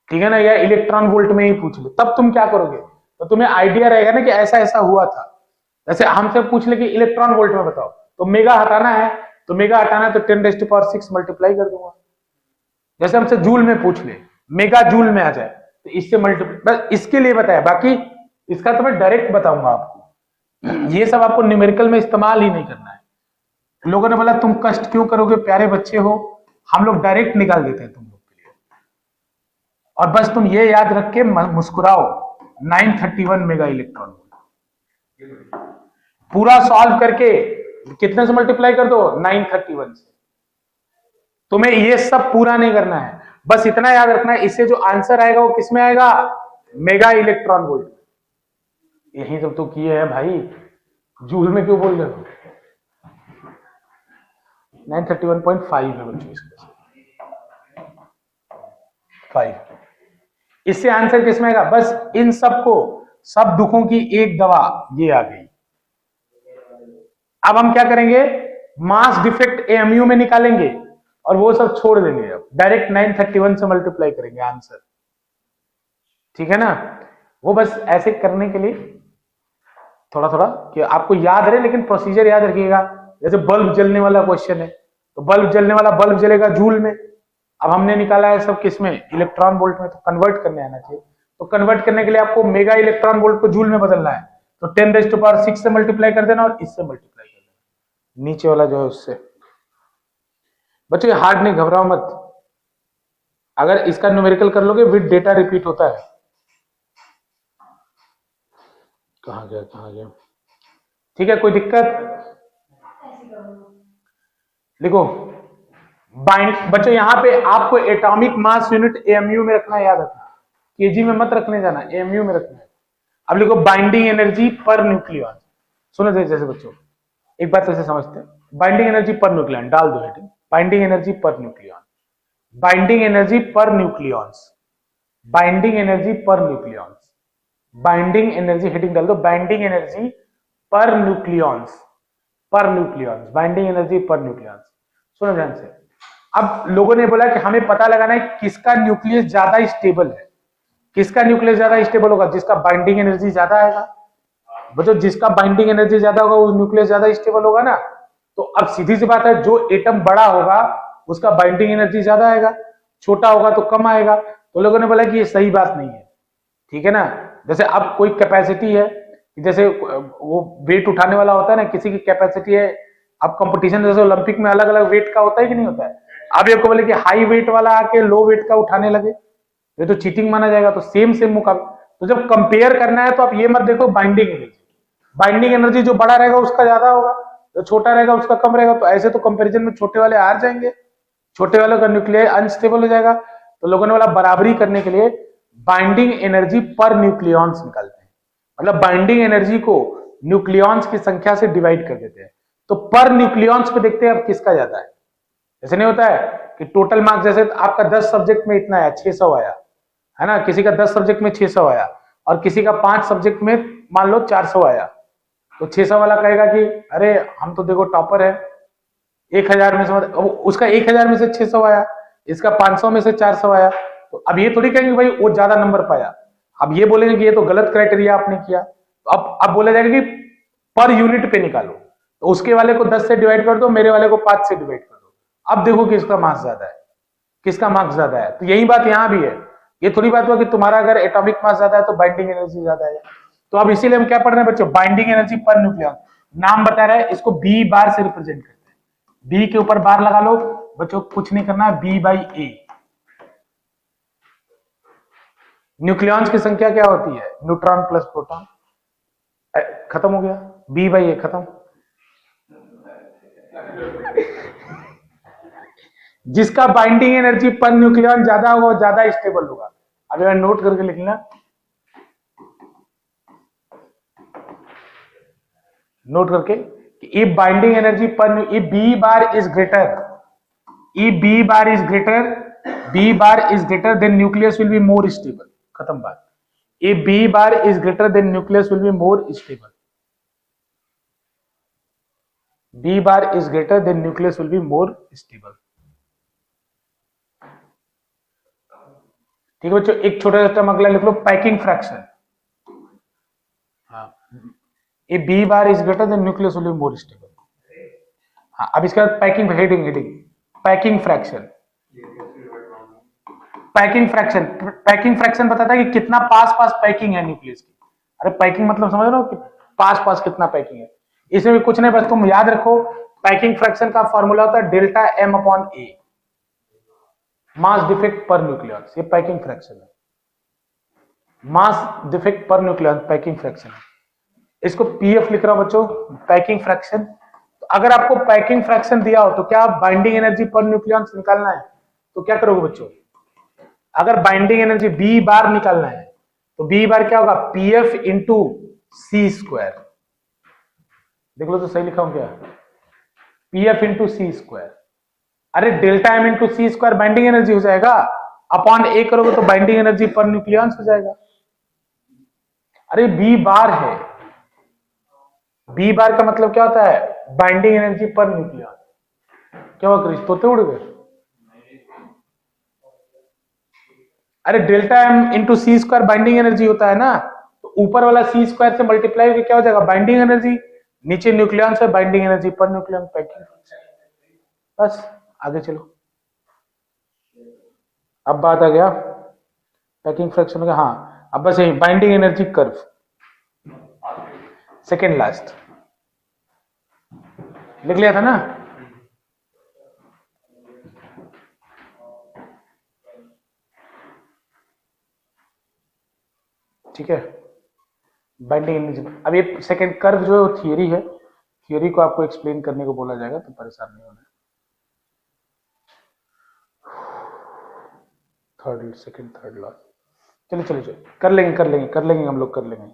ठीक है ना, या इलेक्ट्रॉन वोल्ट में ही पूछ ले, तब तुम क्या करोगे, तो तुम्हें आइडिया रहेगा ना कि ऐसा ऐसा हुआ था। जैसे हमसे पूछ ले कि इलेक्ट्रॉन वोल्ट में बताओ, तो मेगा हटाना है, तो मेगा हटाना है तो 10⁻⁶ मल्टीप्लाई कर दूंगा। जैसे हमसे जूल में पूछ ले, मेगा जूल में आ जाए तो इससे मल्टीप्लाई, बस इसके लिए बताया, बाकी इसका तो मैं डायरेक्ट बताऊंगा आपको। ये सब आपको न्यूमेरिकल में इस्तेमाल ही नहीं करना है। लोगों ने बोला तुम कष्ट क्यों करोगे, प्यारे बच्चे हो, हम लोग डायरेक्ट निकाल देते हैं तुम लोग के लिए। और बस तुम ये याद रख के मुस्कुराओ, 931 मेगा इलेक्ट्रॉन वोल्ट पूरा सॉल्व करके कितने से मल्टीप्लाई कर दो, 931 से। तुम्हें ये सब पूरा नहीं करना है, बस इतना याद रखना है, इससे जो आंसर आएगा वो किसमें आएगा, मेगा इलेक्ट्रॉन वोल्ट। यही सब तो किए हैं भाई, जूल में क्यों बोल रहे हो। 931.5 है बच्चों इसका 5। इससे आंसर किसमें आएगा, बस इन सबको, सब दुखों की एक दवा ये आ गई। अब हम क्या करेंगे, मास डिफेक्ट एएमयू में निकालेंगे और वो सब छोड़ देंगे, अब डायरेक्ट 931 से मल्टीप्लाई करेंगे आंसर, ठीक है ना। वो बस ऐसे करने के लिए थोड़ा थोड़ा कि आपको याद रहे, लेकिन प्रोसीजर याद रखिएगा। जैसे बल्ब जलने वाला क्वेश्चन है, तो बल्ब जलने वाला, बल्ब जलेगा जूल में, अब हमने निकाला है सब किस में, इलेक्ट्रॉन वोल्ट में, तो कन्वर्ट करने आना चाहिए। तो कन्वर्ट करने के लिए आपको मेगा इलेक्ट्रॉन वोल्ट को जूल में बदलना है, तो 10⁻⁶ से मल्टीप्लाई कर देना और इससे मल्टीप्लाई कर देना, नीचे वाला जो है उससे। बच्चों ये हार्ड नहीं, घबराओ मत, अगर इसका न्यूमेरिकल कर लोगे विद डेटा रिपीट होता है। कहां गया, ठीक है, कोई दिक्कत, लिखो बाइंड। बच्चों यहाँ पे आपको एटॉमिक मास यूनिट एएमयू में रखना है, याद रखना, केजी में मत रखने जाना, एएमयू में रखना है। अब लिखो बाइंडिंग एनर्जी पर न्यूक्लियॉन। सुनो जैसे बच्चों एक बात ऐसे समझते हैं, बाइंडिंग एनर्जी पर न्यूक्लियॉन डाल दो हेडिंग, बाइंडिंग एनर्जी पर nucleon, binding energy per nucleons, binding energy per nucleons, binding energy heading डाल दो, बाइंडिंग एनर्जी पर न्यूक्लियॉन्स, पर nucleons, binding energy per nucleons. सुनो ध्यान से, अब लोगों ने बोला कि हमें पता लगाना है किसका न्यूक्लियस ज्यादा स्टेबल है। किसका न्यूक्लियस ज्यादा स्टेबल होगा, जिसका बाइंडिंग एनर्जी ज्यादा आएगा। बच्चों जिसका बाइंडिंग एनर्जी ज्यादा होगा वो न्यूक्लियस ज्यादा स्टेबल होगा ना। तो अब सीधी सी बात है, जो एटम बड़ा होगा उसका बाइंडिंग एनर्जी ज्यादा आएगा, छोटा होगा तो कम आएगा। तो लोगों ने बोला कि ये सही बात नहीं है, ठीक है ना। जैसे अब कोई कैपेसिटी है, जैसे वो वेट उठाने वाला होता है ना, किसी की कैपेसिटी है, अब कंपटीशन जैसे ओलंपिक में अलग अलग वेट का होता है कि नहीं होता है। अब ये को बोले कि हाई वेट वाला आके लो वेट का उठाने लगे, ये तो चीटिंग माना जाएगा। तो सेम मुकाबला, तो जब कंपेयर करना है तो आप ये मत देखो बाइंडिंग एनर्जी, बाइंडिंग एनर्जी जो बड़ा रहेगा उसका ज्यादा होगा, जो छोटा रहेगा उसका कम रहेगा। तो ऐसे तो कंपैरिजन में छोटे वाले हार जाएंगे, छोटे वालों का न्यूक्लियर अनस्टेबल हो जाएगा। तो लोगों ने बोला बराबरी करने के लिए बाइंडिंग एनर्जी पर न्यूक्लियॉन्स निकालते हैं, मतलब बाइंडिंग एनर्जी को न्यूक्लियॉन्स की संख्या से डिवाइड कर देते हैं। तो पर न्यूक्लियॉन्स पे देखते हैं अब किसका ज्यादा है। ऐसे नहीं होता है कि टोटल मार्क्स, जैसे आपका 10 सब्जेक्ट में इतना आया, 600 आया है ना, किसी का 10 सब्जेक्ट में 600 आया और किसी का 5 सब्जेक्ट में मान लो 400 आया। तो 600 वाला कहेगा कि अरे हम तो देखो टॉपर है, 1000 में से, उसका 1000 में से 600 आया, इसका 500 में से 400 आया। तो अब ये थोड़ी कहेंगे भाई वो ज्यादा नंबर पाया, अब ये बोलेंगे कि ये तो गलत क्राइटेरिया आपने किया। तो अब बोला जाएगा कि पर यूनिट पे निकालो, तो उसके वाले को 10 से डिवाइड कर दो, मेरे वाले को 5 से डिवाइड कर दो, अब देखो किसका मार्क्स ज्यादा है, किसका मार्क्स ज्यादा है। तो यही बात यहां भी है, ये थोड़ी बात हुआ कि तुम्हारा अगर एटॉमिक मास ज्यादा है तो बाइंडिंग एनर्जी ज्यादा है। तो अब इसीलिए हम क्या पढ़ रहे हैं बच्चों, बाइंडिंग एनर्जी पर न्यूक्लियॉन, नाम बता रहा है, इसको बी बार से रिप्रेजेंट करते हैं। बी के ऊपर बार लगा लो बच्चों, कुछ नहीं करना, B/A। न्यूक्लियॉन्स की संख्या क्या होती है, न्यूट्रॉन प्लस प्रोटॉन। खत्म हो गया, B/A खत्म। जिसका बाइंडिंग एनर्जी पर न्यूक्लियन ज्यादा होगा वो ज्यादा स्टेबल होगा। अब यार नोट करके लिख लेना, नोट करके, if बाइंडिंग एनर्जी पर if B bar is greater, if B bar is greater, B bar is greater, then nucleus will be more stable। खत्म बात। if B bar is greater, then nucleus will be more stable। B bar is greater, then nucleus will be more stable। ठीक है बच्चों, एक छोटा सा अगला लिख लो, पैकिंग फ्रैक्शन। हाँ, if B bar is greater, then nucleus will be more stable। हाँ, अब इसके बाद packing heading heading packing fraction. Packing fraction, packing fraction बताता है कि कितना पास पास पैकिंग है न्यूक्लियस की। अरे पैकिंग मतलब समझ रहे हो कि पास पास कितना पैकिंग है। इसमें भी कुछ नहीं, बस तुम याद रखो पैकिंग फ्रैक्शन का फॉर्मूला होता है डेल्टा एम अपॉन ए, मास डिफेक्ट पर न्यूक्लियन। ये पैकिंग फ्रैक्शन है, mass defect per nucleon packing fraction है। इसको पीएफ लिख रहा हूं बच्चों, पैकिंग फ्रैक्शन। तो अगर आपको पैकिंग फ्रैक्शन दिया हो तो क्या बाइंडिंग एनर्जी पर न्यूक्लियन निकालना है, तो क्या करोगे बच्चों, अगर बाइंडिंग एनर्जी बी बार निकालना है तो बी बार क्या होगा, पीएफ इंटू सी स्क्वायर। देख लो तो सही लिखा हूं क्या, पीएफ इंटू सी स्क्वायर। अरे delta M into C square binding energy हो जाएगा, अपॉन ए करोगे तो बाइंडिंग एनर्जी पर न्यूक्लियंस हो जाएगा। अरे बी बार है, बी बार का मतलब क्या होता है, बाइंडिंग एनर्जी पर न्यूक्लियन। क्या हुआ क्रिश, तोते उड़ गए। अरे delta M into C square binding energy होता है ना, तो ऊपर वाला सी स्क्वायर से मल्टीप्लाई होकर क्या हो जाएगा, बाइंडिंग एनर्जी, नीचे न्यूक्लियन से binding energy per nucleon packing. बस आगे चलो, अब बात आ गया पैकिंग फ्रैक्शन का। हाँ अब बस यही binding energy curve, second last लिख लिया था ना। ठीक है, बाइंडिंग एनर्जी। अब ये सेकेंड कर्व जो है वो थियरी है, थियरी को आपको एक्सप्लेन करने को बोला जाएगा, तो परेशान नहीं होना। थर्ड सेकेंड थर्ड लास्ट, चलो चलो चलो कर लेंगे कर लेंगे कर लेंगे, हम लोग कर लेंगे,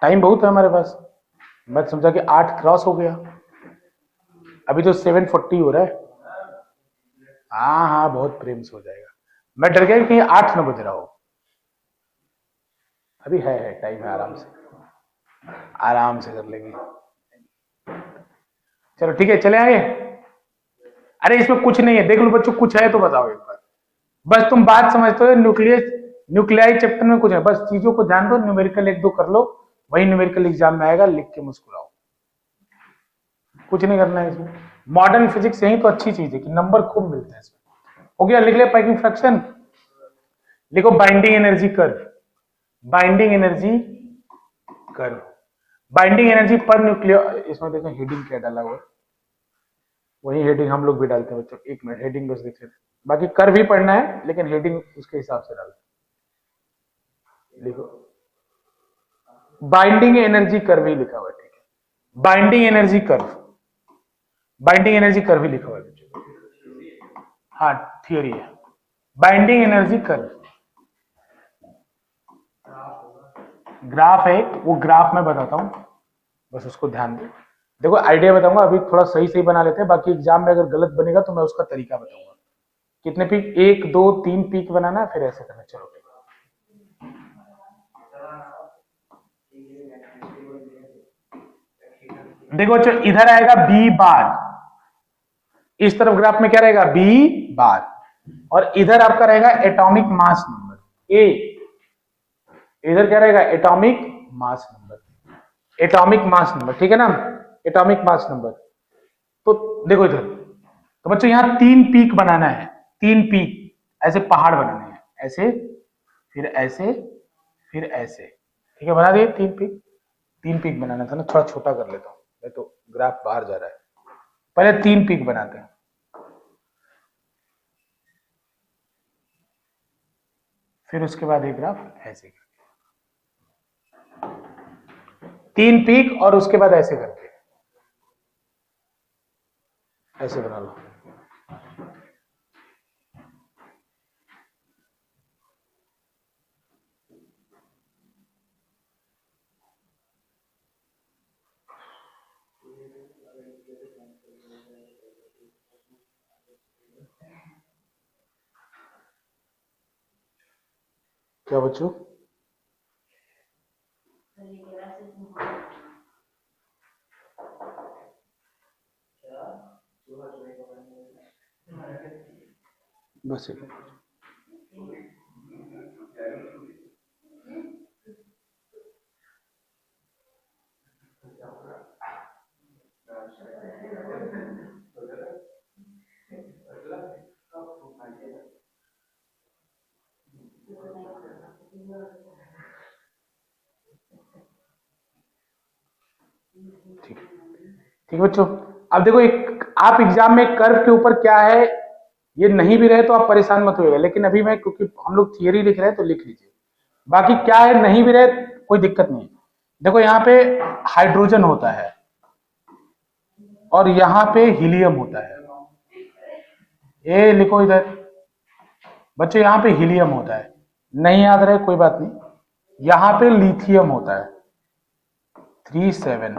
टाइम बहुत है हमारे पास। मैं समझा कि 8 क्रॉस हो गया, अभी तो 7:40 हो रहा है। हाँ हाँ बहुत प्रेम से हो जाएगा, मैं डर गया कि 8 न बज रहा हो। अभी है टाइम है, आराम से आराम से कर लेंगे। चलो ठीक है, चले आगे। अरे इसमें कुछ नहीं है, देख लो बच्चों, कुछ है तो बताओ एक बार। बस तुम बात समझते हो, न्यूक्लियस न्यूक्लियाई चैप्टर में कुछ है, बस चीजों को ध्यान दो, न्यूमेरिकल 1-2 कर लो, वही न्यूमेरिकल एग्जाम में आएगा, लिख के मुस्कुराओ। कुछ नहीं करना है इसमें, मॉडर्न फिजिक्स यही तो अच्छी चीज है कि नंबर खूब मिलते हैं इसमें। हो गया, लिख लिया पैकिंग फ्रैक्शन। लिखो binding energy curve, binding energy curve, binding energy पर न्यूक्लियर। इसमें देखो हेडिंग क्या डाला हुआ है, वही हेडिंग हम लोग भी डालते हैं बच्चों। एक मिनट, हेडिंग बस देख लेते, बाकी कर्व भी पढ़ना है लेकिन हेडिंग उसके हिसाब से डालते। लिखो बाइंडिंग एनर्जी कर्व ही लिखा हुआ है, ठीक है, binding energy curve, binding energy curve ही लिखा हुआ है बच्चों। हाँ थियोरी है, बाइंडिंग एनर्जी कर्व ग्राफ है, वो ग्राफ मैं बताता हूं, बस उसको ध्यान दो। देखो आइडिया बताऊंगा, अभी थोड़ा सही सही बना लेते हैं, बाकी एग्जाम में अगर गलत बनेगा तो मैं उसका तरीका बताऊंगा। कितने पीक, 1 2 3 पीक बनाना है, फिर ऐसे करना। चलो देखो बच्चों, इधर आएगा बी बार, इस तरफ ग्राफ में क्या रहेगा, बी बार, और इधर आपका रहेगा एटॉमिक मास नंबर ए। इधर क्या रहेगा, atomic mass number, atomic mass number, ठीक है ना, एटॉमिक मास नंबर। तो देखो इधर, तो बच्चों यहां 3 पीक बनाना है, 3 पीक ऐसे पहाड़ बनाने हैं, ऐसे फिर ऐसे फिर ऐसे, ठीक है, बना दिए 3 पीक। 3 पीक बनाना था ना, थोड़ा छोटा कर लेता हूं, नहीं तो ग्राफ बाहर जा रहा है। पहले 3 पीक बनाते हैं, फिर उसके बाद एक ग्राफ ऐसे करके, 3 पीक और उसके बाद ऐसे करके, ऐसे बना लो। क्या बच्चों? बस एक मिनट। ठीक है, ठीक है बच्चों। अब देखो, एक आप एग्जाम में कर्व के ऊपर क्या है ये नहीं भी रहे तो आप परेशान मत होइएगा, लेकिन अभी मैं क्योंकि हम लोग थियरी लिख रहे हैं तो लिख लीजिए। बाकी क्या है नहीं भी रहे कोई दिक्कत नहीं है। देखो यहाँ पे हाइड्रोजन होता है और यहाँ पे हीलियम होता है। ये लिखो इधर बच्चों, यहाँ पे हीलियम होता है, नहीं याद रहे कोई बात नहीं। यहाँ पे लिथियम होता है 37,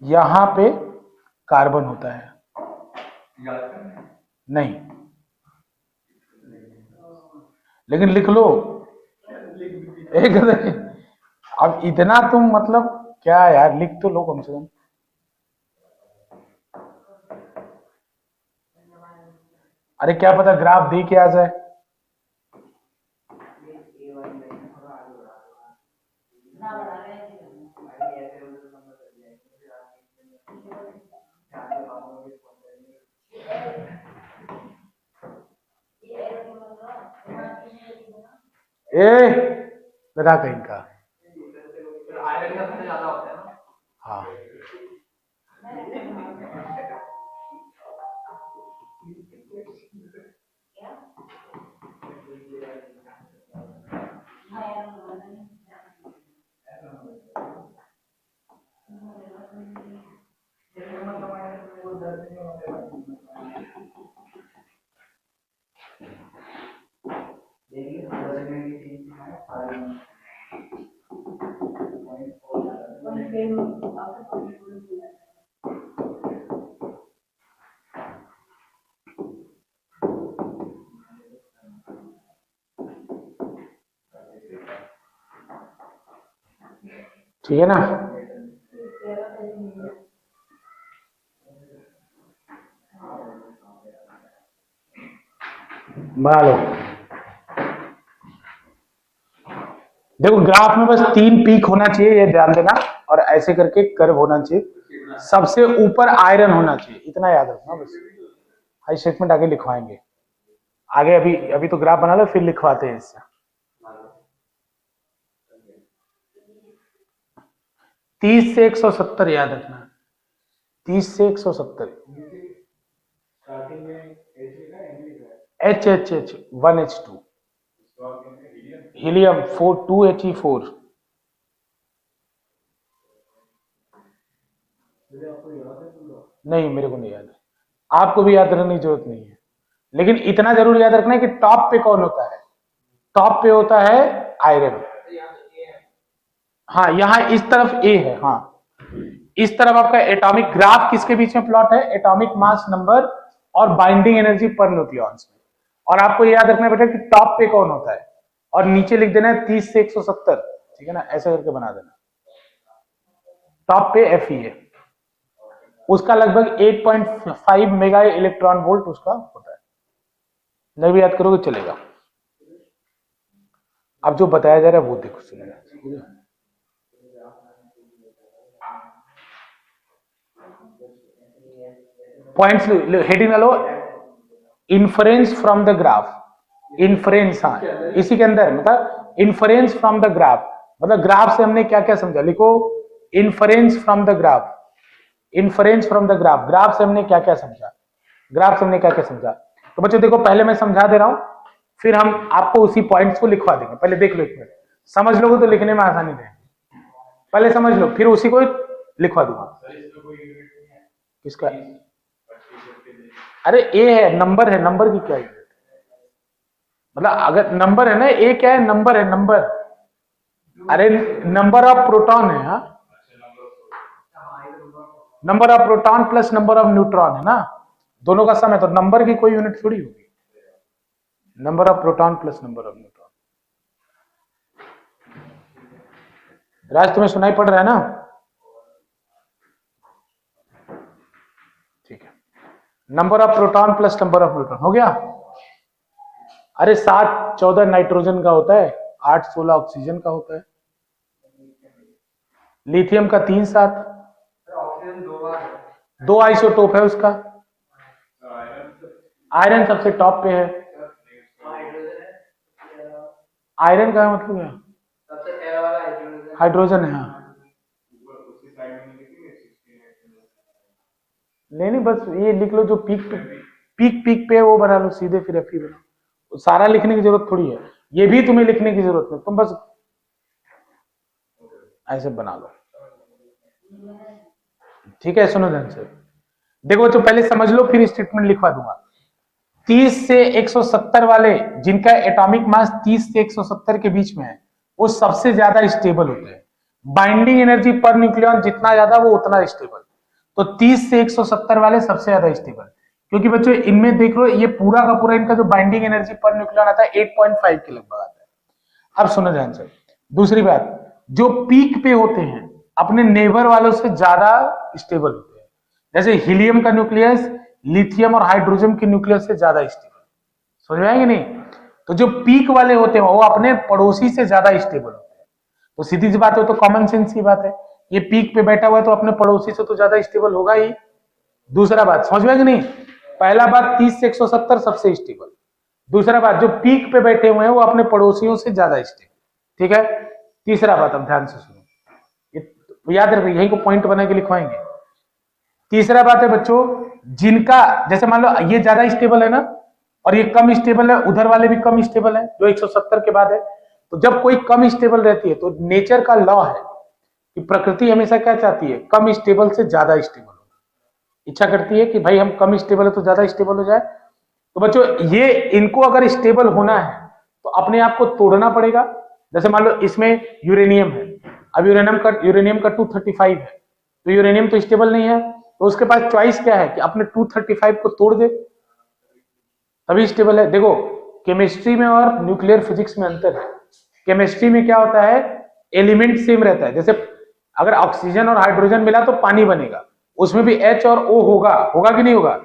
यहाँ पे कार्बन होता है नहीं, लेकिन लिख लो एक। अब इतना तुम मतलब क्या यार, लिख तो लो कम से कम। अरे क्या पता ग्राफ दे के आ जाए। ए गधा कहीं का। आयरन सबसे ज्यादा होता है ना। हाँ ठीक है ना। बना लो। देखो ग्राफ में बस 3 पीक होना चाहिए, ये ध्यान देना, और ऐसे करके कर्व होना चाहिए, सबसे ऊपर आयरन होना चाहिए, इतना याद रखना बस। हाई स्टेटमेंट आगे लिखवाएंगे, आगे अभी अभी तो ग्राफ बना लो फिर लिखवाते हैं इससे। 30 से 170 याद रखना, 30 से 170। H 1H2 helium 2He4। नहीं मेरे को नहीं याद है, आपको भी याद रखने की जरूरत नहीं है, लेकिन इतना जरूर याद रखना है कि टॉप पे कौन होता है। टॉप पे होता है आयरन। हाँ यहाँ इस तरफ ए है, हाँ इस तरफ आपका एटॉमिक ग्राफ किसके बीच में प्लॉट है, एटॉमिक मास नंबर और बाइंडिंग एनर्जी पर न्यूक्लियॉन्स में। और आपको याद रखना बेटा कि टॉप पे कौन होता है, और नीचे लिख देना है 30 से 170, ठीक है ना, ऐसा करके बना देना। टॉप पे Fe है, उसका लगभग 8.5 मेगा इलेक्ट्रॉन वोल्ट उसका होता है। नहीं भी याद करोगे चलेगा। अब जो बताया जा रहा है वो देखो सुनिए। Points heading low, inference from the graph. Inference, हाँ इसी के अंदर मतलब इन्फरेंस फ्रॉम द ग्राफ, मतलब ग्राफ से हमने क्या क्या समझा, लिखो inference from the graph. Inference from the graph, graph से हमने क्या क्या समझा, ग्राफ से हमने क्या क्या समझा। तो बच्चों देखो पहले मैं समझा दे रहा हूं, फिर हम आपको उसी पॉइंट्स को लिखवा देंगे। पहले देख लो एक मिनट, समझ लोगे तो लिखने में आसानी रहेगी। पहले समझ लो फिर उसी को लिखवा दूंगा। किसका? अरे ए है, नंबर है, नंबर की क्या यूनिट, मतलब अगर नंबर है ना, ए क्या है, नंबर है, नंबर। अरे नंबर ऑफ प्रोटॉन है, हाँ number of proton plus number of neutron है ना, दोनों का सम है, तो नंबर की कोई यूनिट थोड़ी होगी। Number of proton plus number of neutron, Raj तुम्हें सुनाई पड़ रहा है ना? ठीक है, number of proton plus number of neutron हो गया। अरे 7 14 नाइट्रोजन का होता है, 8 16 ऑक्सीजन का होता है, लिथियम का 3 7, ऑक्सीजन 2 बार है। 2 आइसोटोप है उसका, आयरन सबसे टॉप पे है। हाइड्रोजन है, आयरन का मतलब क्या? सबसे पहला वाला हाइड्रोजन। हाइड्रोजन है, हाँ। नहीं बस ये लिख लो जो पीक पे है वो बना लो सीधे, फिर एफ बनाओ। सारा लिखने की जरूरत थोड़ी है, ये भी तुम्हें लिखने की जरूरत नहीं, तुम बस ऐसे बना लो। ठीक है, सुनो ध्यान से, देखो तो पहले समझ लो फिर स्टेटमेंट लिखवा दूंगा। 30 से 170 वाले जिनका एटॉमिक मास 30 से 170 के बीच में है वो सबसे ज्यादा स्टेबल होते हैं। बाइंडिंग एनर्जी पर न्यूक्लियन जितना ज्यादा वो उतना स्टेबल। तो 30 से 170 वाले सबसे ज्यादा स्टेबल, क्योंकि बच्चों इनमें देख लो ये पूरा का पूरा इनका जो बाइंडिंग एनर्जी पर न्यूक्लियन आता है 8.5 के लगभग आता है। अब सुनो ध्यान से, दूसरी बात, जो पीक पे होते हैं अपने नेबर वालों से ज्यादा स्टेबल होते हैं। जैसे हीलियम का न्यूक्लियस लिथियम और हाइड्रोजन के न्यूक्लियस से ज्यादा स्टेबल, समझ में आएंगे नहीं? तो जो पीक वाले होते हैं वो अपने पड़ोसी से ज्यादा स्टेबल होते हैं। तो सीधी सी बात हो तो कॉमन सेंस की बात है, ये पीक पे बैठा हुआ है तो अपने पड़ोसी से तो ज्यादा स्टेबल होगा ही। दूसरा बात समझ में आएगी नहीं? पहला बात 30 से 170 सबसे स्टेबल, दूसरा बात जो पीक पे बैठे हुए हैं वो अपने पड़ोसियों से ज्यादा स्टेबल, ठीक है। तीसरा बात अब ध्यान से सुनो, ये याद रखिए, यही को पॉइंट बना के लिखवाएंगे। तीसरा बात है बच्चों, जिनका जैसे मान लो ये ज्यादा स्टेबल है ना और ये कम स्टेबल है, उधर वाले भी कम स्टेबल है जो 170 के बाद है। तो जब कोई कम स्टेबल रहती है तो नेचर का लॉ है कि प्रकृति हमेशा क्या चाहती है, कम स्टेबल से ज्यादा स्टेबल हो, इच्छा करती है कि भाई हम कम स्टेबल है तो ज्यादा स्टेबल हो जाए। तो बच्चों ये इनको अगर स्टेबल होना है तो अपने आप को तोड़ना पड़ेगा। जैसे मान लो इसमें यूरेनियम है, अब यूरेनियम का 235 है, तो यूरेनियम तो स्टेबल नहीं है, तो उसके पास चॉइस क्या है कि अपने 235 को तोड़ दे तभी स्टेबल है। देखो केमिस्ट्री में और न्यूक्लियर फिजिक्स में अंतर है। केमिस्ट्री में क्या होता है, एलिमेंट सेम रहता है, जैसे अगर ऑक्सीजन और हाइड्रोजन मिला तो पानी बनेगा, उसमें भी H और O होगा कि नहीं होगा।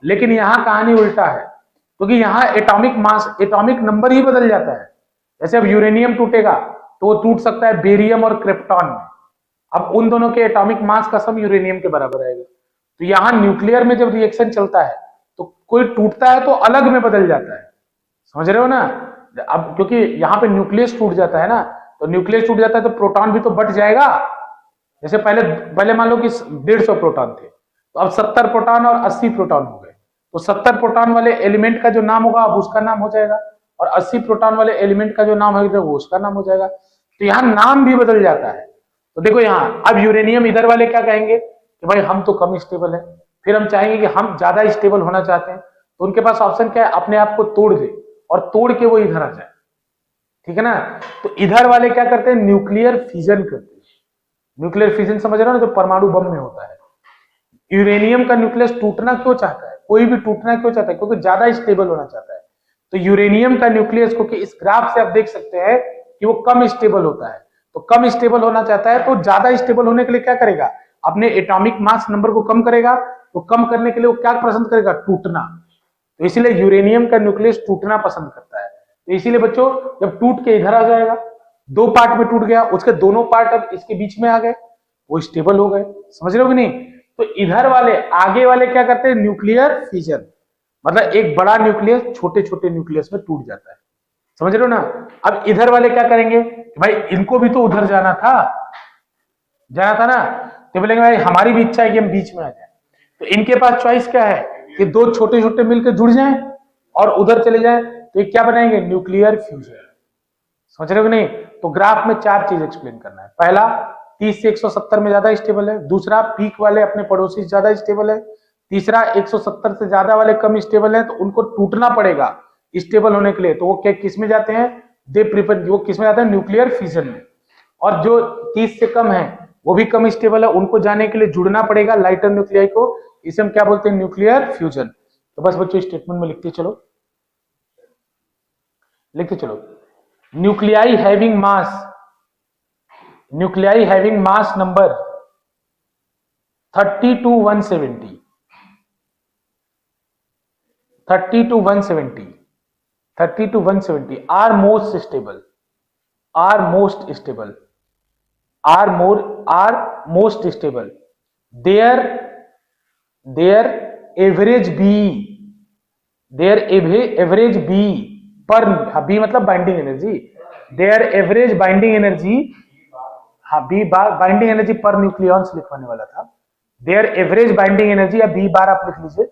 लेकिन यहाँ कहानी उल्टा है, क्योंकि यहाँ एटॉमिक मास एटॉमिक नंबर ही बदल जाता है। जैसे अब यूरेनियम टूटेगा तो वो टूट सकता है बेरियम और क्रिप्टॉन में, अब उन दोनों के एटॉमिक मास का सम यूरेनियम के बराबर आएगा। तो यहाँ न्यूक्लियर में जब रिएक्शन चलता है तो कोई टूटता है तो अलग में बदल जाता है, समझ रहे हो ना। अब क्योंकि यहाँ पे न्यूक्लियस टूट जाता है ना, तो न्यूक्लियस टूट जाता है तो प्रोटॉन भी तो बट जाएगा। जैसे पहले मान लो कि 150 प्रोटॉन थे, तो अब 70 प्रोटॉन और 80 प्रोटॉन हो गए, तो 70 प्रोटॉन वाले एलिमेंट का जो नाम होगा अब उसका नाम हो जाएगा, और 80 प्रोटॉन वाले एलिमेंट का जो नाम होगा वो उसका नाम हो जाएगा। तो यहाँ नाम भी बदल जाता है। तो देखो यहाँ अब यूरेनियम इधर वाले क्या कहेंगे कि भाई हम तो कम स्टेबल है, फिर हम चाहेंगे कि हम ज्यादा स्टेबल होना चाहते हैं, तो उनके पास ऑप्शन क्या है, अपने आप को तोड़ दे और तोड़ के वो इधर आ जाए, ठीक है ना। तो इधर वाले क्या करते हैं, न्यूक्लियर फिजन करते हैं। न्यूक्लियर फिजन समझ रहे हो ना, जो परमाणु बम में होता है। यूरेनियम का न्यूक्लियस टूटना क्यों चाहता है, कोई भी टूटना क्यों चाहता है, क्योंकि ज्यादा स्टेबल होना चाहता है। तो यूरेनियम का न्यूक्लियस, क्योंकि इस ग्राफ से आप देख सकते हैं कि वो कम स्टेबल होता है, तो कम स्टेबल होना चाहता है, तो ज्यादा स्टेबल होने के लिए क्या करेगा, अपने एटॉमिक मास नंबर को कम करेगा। तो कम करने के लिए वो क्या पसंद करेगा, टूटना। तो इसीलिए यूरेनियम का न्यूक्लियस टूटना पसंद करता है। तो इसीलिए बच्चों जब टूट के इधर आ जाएगा, 2 पार्ट में टूट गया, उसके दोनों पार्ट अब इसके बीच में आ गए, वो स्टेबल हो गए, समझ रहे हो कि नहीं। तो इधर वाले आगे वाले क्या करते हैं, न्यूक्लियर फिजन, मतलब एक बड़ा न्यूक्लियस छोटे छोटे न्यूक्लियस में टूट जाता है, समझ रहे हो ना। अब इधर वाले क्या करेंगे कि भाई इनको भी तो उधर जाना था ना, तो बोलेंगे भाई हमारी भी इच्छा है कि हम बीच में आ जाए। तो इनके पास चॉइस क्या है कि 2 छोटे छोटे मिलकर जुड़ जाएं और उधर चले जाएं, तो ये क्या बनाएंगे, न्यूक्लियर फ्यूजन, समझ रहे हो कि नहीं। तो ग्राफ में 4 चीज एक्सप्लेन करना है। पहला 30 से 170 में ज्यादा स्टेबल है, दूसरा पीक वाले अपने पड़ोसी से ज्यादा स्टेबल है, तीसरा 170 से ज्यादा वाले कम स्टेबल है, तो उनको टूटना पड़ेगा स्टेबल होने के लिए, तो वो क्या किस में जाते हैं, दे प्रिफर, वो किस में जाते हैं, न्यूक्लियर फिजन में। और जो 30 से कम है वो भी कम स्टेबल है, उनको जाने के लिए जुड़ना पड़ेगा लाइटर न्यूक्लियाई को, इसे हम क्या बोलते हैं, न्यूक्लियर फ्यूजन। तो बस बच्चों स्टेटमेंट में लिखते चलो, nuclei having mass nuclei having mass number 30 to 170, 30 to 170, 30 to 170 are most stable, are most stable, are most stable. Their average B, their average B per, B मतलब बाइंडिंग एनर्जी, their average binding energy, हाँ B bar binding energy per nucleons लिखवाने वाला था, their average binding energy या B bar आप लिख लीजिए,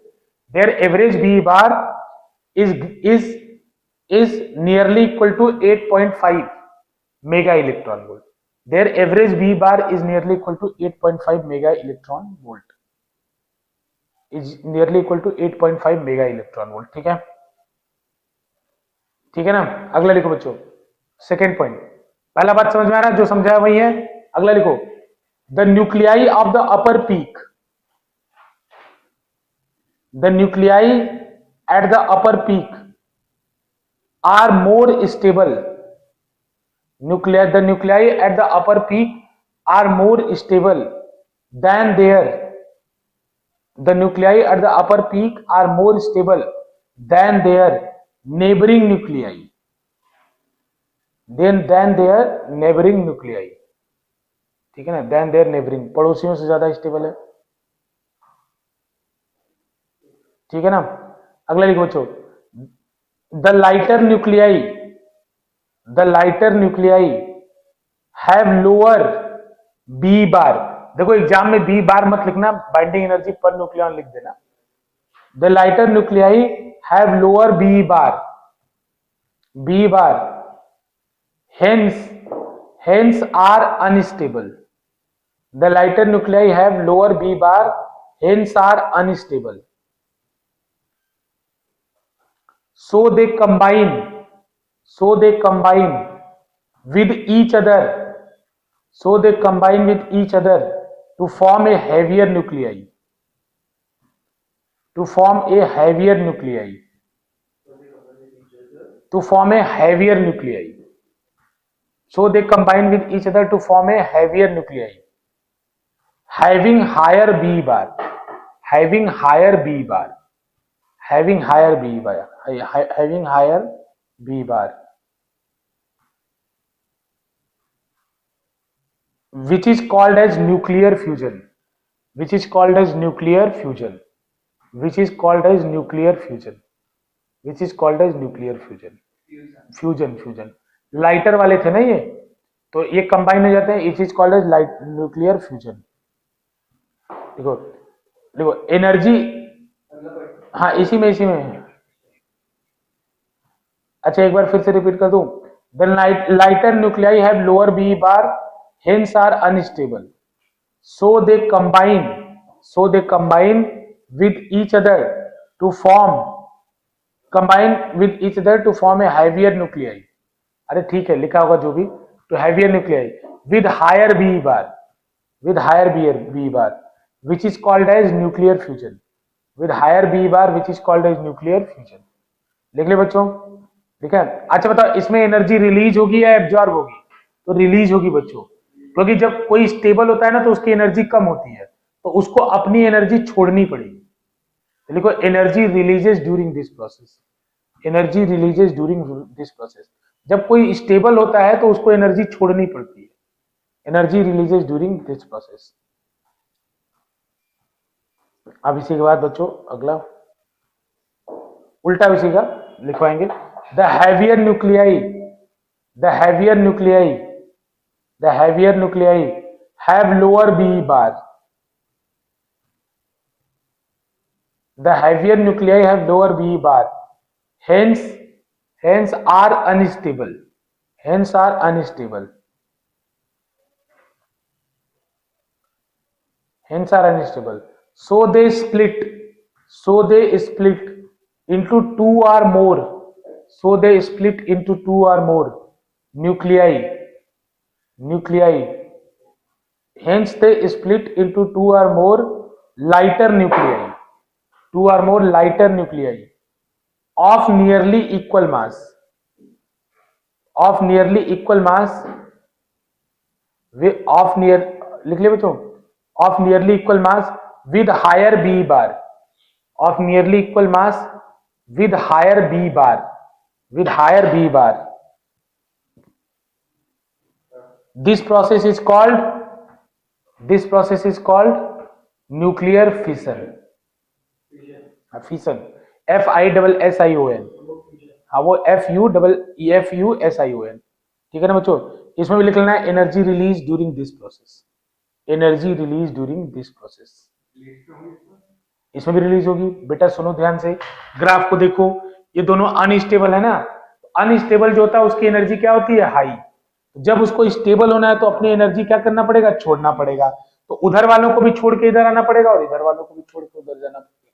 their average B bar is is is nearly equal to 8.5 mega electron volt, their average B bar is nearly equal to 8.5 mega electron volt, is nearly equal to 8.5 mega electron volt. ठीक है, ठीक है ना। अगला लिखो बच्चों, second point, पहला बात समझ में आ रहा है, जो समझाया वही है। अगला लिखो, the nuclei of the upper peak, the nuclei at the upper peak are more stable, the nuclei at the upper peak are more stable than their, the nuclei at the upper peak are more stable than their neighbouring nuclei, then their neighboring nuclei, ठीक है ना, then their neighboring, पड़ोसियों से ज्यादा stable है। ठीक है ना। अगला लिखो बच्चों, the lighter nuclei have lower B bar, देखो एग्जाम में बी बार मत लिखना, बाइंडिंग एनर्जी पर न्यूक्लियॉन लिख देना। The lighter nuclei have lower B bar, hence are unstable, the lighter nuclei have lower B bar, hence are unstable, so they combine with each other, to form a heavier nuclei, so they combine with each other to form a heavier nuclei having higher B bar, which is called as nuclear fusion, fusion lighter वाले थे ना ये, तो ये combine हो जाते हैं, it is called as nuclear fusion. देखो देखो एनर्जी, हाँ इसी में अच्छा एक बार फिर से रिपीट कर दूं, the lighter nuclei have lower B bar, hence are unstable, so they combine with each other to form a heavier nuclei, अरे ठीक है लिखा होगा जो भी, तो heavier nuclei with higher B bar which is called as nuclear fusion, लिख ले बच्चों। ठीक है, अच्छा बताओ इसमें एनर्जी रिलीज होगी या एब्जॉर्ब होगी? तो रिलीज होगी बच्चों, क्योंकि जब कोई स्टेबल होता है ना तो उसकी एनर्जी कम होती है, तो उसको अपनी एनर्जी छोड़नी पड़ेगी। तो लिखो energy releases during this process, जब कोई स्टेबल होता है तो उसको एनर्जी छोड़नी पड़ती है, energy releases during this process. अब इसी के बाद बच्चों अगला उल्टा इसी का लिखवाएंगे, the heavier nuclei have lower B bar, hence are unstable, so they split into two or more nuclei, hence they split into two or more lighter nuclei of nearly equal mass of near, लिख ले बच्चों, of nearly equal mass with higher B bar, of nearly equal mass with higher B bar, with higher B bar. This process is called nuclear fission. Fission, FISSION. हाँ वो FUSSION. ठीक है ना बच्चों. इसमें भी लिख लेना है energy release during this process, energy release during this process. इसमें भी रिलीज होगी. बेटा सुनो ध्यान से, ग्राफ को देखो, ये दोनों अनस्टेबल है ना. अनस्टेबल जो होता है उसकी एनर्जी क्या होती है? हाई. जब उसको स्टेबल होना है तो अपनी एनर्जी क्या करना पड़ेगा? छोड़ना पड़ेगा. तो उधर वालों को भी छोड़ के इधर आना पड़ेगा और इधर वालों को भी छोड़ के उधर जाना पड़ेगा.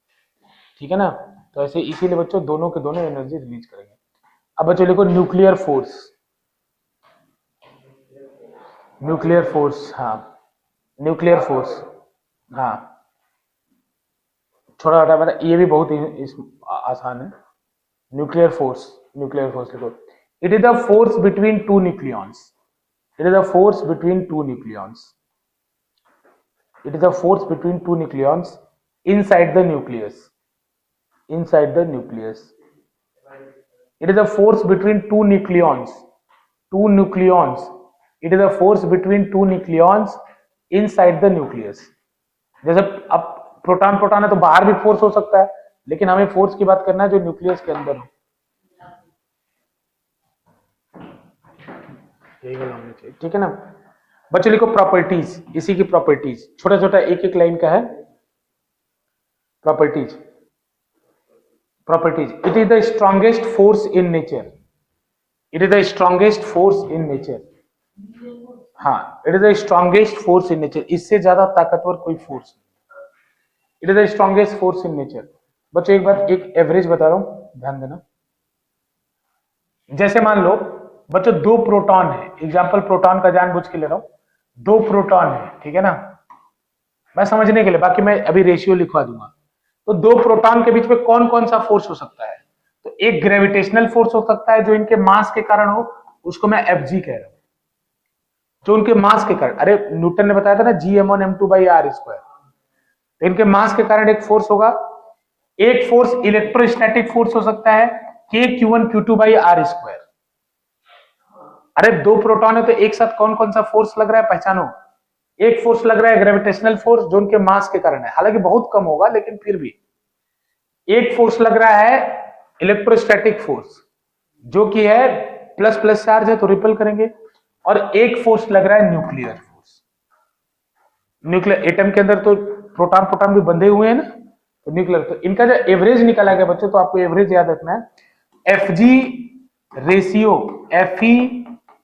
ठीक है ना. तो ऐसे इसीलिए बच्चों दोनों के दोनों एनर्जी रिलीज करेंगे. अब बच्चों लिखो न्यूक्लियर फोर्स. न्यूक्लियर फोर्स, हाँ न्यूक्लियर फोर्स, हाँ छोटा छोटा मतलब ये भी बहुत आसान है. न्यूक्लियर फोर्स, न्यूक्लियर फोर्स लिखो. It is the force between two nucleons. It is the force between two nucleons. It is the force between two nucleons inside the nucleus. Inside the nucleus. It is the force between two nucleons. Two nucleons. It is the force between two nucleons inside the nucleus. जैसे अब proton proton है तो बाहर भी force हो सकता है, लेकिन हमें फोर्स की बात करना है जो न्यूक्लियस के अंदर हो. ठीक है ना बच्चों. लिखो प्रॉपर्टीज, इसी की प्रॉपर्टीज, छोटा छोटा एक एक लाइन का है. Properties, properties. It is the strongest force in nature. It is the strongest force in nature. हाँ, it is the strongest force in nature. इससे ज्यादा ताकतवर कोई फोर्स नहीं. It is the strongest force in nature. बच्चों एक बात, एक एवरेज बता रहा हूं, ध्यान देना. जैसे मान लो बच्चों दो प्रोटॉन है, एग्जाम्पल प्रोटॉन का जानबूझ के ले रहा हूं. दो प्रोटॉन है, ठीक है ना, मैं समझने के लिए, बाकी मैं अभी रेशियो लिखवा दूंगा. तो दो प्रोटॉन के बीच में कौन कौन सा फोर्स हो सकता है? तो एक ग्रेविटेशनल फोर्स हो सकता है जो इनके मास के कारण हो, उसको मैं Fg कह रहा हूं. जो उनके मास के कारण, अरे न्यूटन ने बताया था ना Gm1m2/r². तो इनके मास के कारण एक फोर्स होगा. एक फोर्स इलेक्ट्रोस्टैटिक फोर्स हो सकता है K(Q1Q2/r². अरे दो प्रोटॉन है तो एक साथ कौन कौन सा फोर्स लग रहा है पहचानो. एक फोर्स लग रहा है ग्रेविटेशनल फोर्स जो उनके मास के कारण है, हालांकि बहुत कम होगा लेकिन फिर भी. एक फोर्स लग रहा है इलेक्ट्रोस्टैटिक फोर्स जो कि है प्लस प्लस चार्ज है तो रिपेल करेंगे. और एक फोर्स लग रहा है न्यूक्लियर फोर्स. न्यूक्लियर एटम के अंदर तो प्रोटॉन प्रोटॉन भी बंधे हुए हैं ना, तो न्यूक्लियर. तो इनका जो एवरेज निकाला गया बच्चों, तो आपको एवरेज याद रखना है. Fg ratio Fe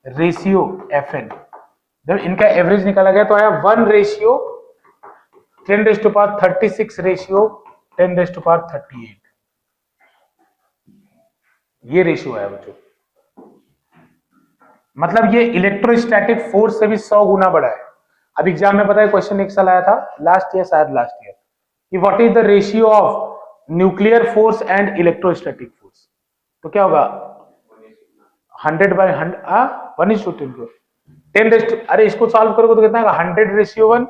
ratio Fn. जब इनका एवरेज निकाला गया तो आया 1 रेशियो 10⁻36 रेशियो 10⁻38. ये रेशियो आया बच्चों. मतलब ये इलेक्ट्रोस्टैटिक फोर्स से भी 100 गुना बड़ा है. अब एग्जाम में पता है क्वेश्चन एक साल आया था लास्ट ईयर, शायद लास्ट ईयर, कि what is the ratio of nuclear force and electrostatic force. तो क्या होगा 100/100 1:10. अरे इसको सॉल्व करोगे तो कितना 100:1.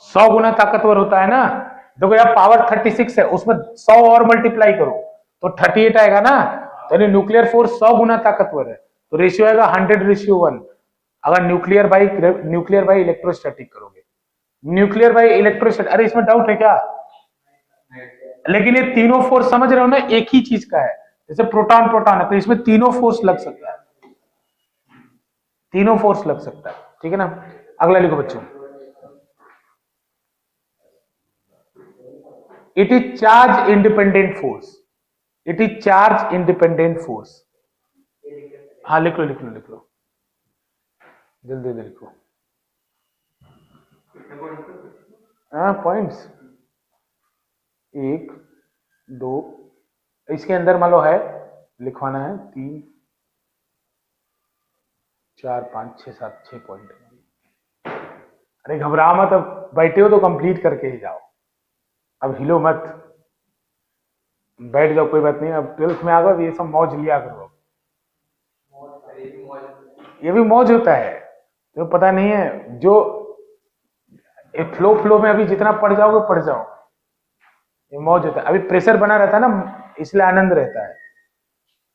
100 गुना ताकतवर होता है ना. देखो यार पावर 36 है, उसमें 100 और मल्टीप्लाई करो तो 38 आएगा ना. तो न्यूक्लियर फोर्स 100 गुना ताकतवर है, तो रेशियो आएगा 100:1. अगर न्यूक्लियर बाई इलेक्ट्रोस्टैटिक करोगे, न्यूक्लियर बाई इलेक्ट्रोस्टैटिक. अरे इसमें डाउट है क्या? लेकिन ये तीनों फोर्स समझ रहे हो ना, एक ही चीज का है. जैसे प्रोटॉन प्रोटॉन है तो इसमें तीनों फोर्स लग सकता है, तीनों फोर्स लग सकता है. ठीक है ना. अगला लिखो बच्चों. It is charge independent force. It is charge independent force. हाँ लिख लो लिख लो लिख लो, जल्दी जल्दी लिखो. हाँ पॉइंट्स 1 2 इसके अंदर मान लो है, लिखवाना है 3 4 5 6 7 6 पॉइंट. अरे घबरा मत, अब बैठे हो तो कंप्लीट करके ही जाओ, अब हिलो मत, बैठ जाओ, कोई बात नहीं. अब 12th में आ गए, ये सब मौज लिया करो. ये भी मौज होता है. तो पता नहीं है, जो फ्लो में अभी जितना पढ़ जाओगे पढ़ जाओ, ये मौज होता है। अभी प्रेशर बना रहता है ना, इसलिए आनंद रहता है।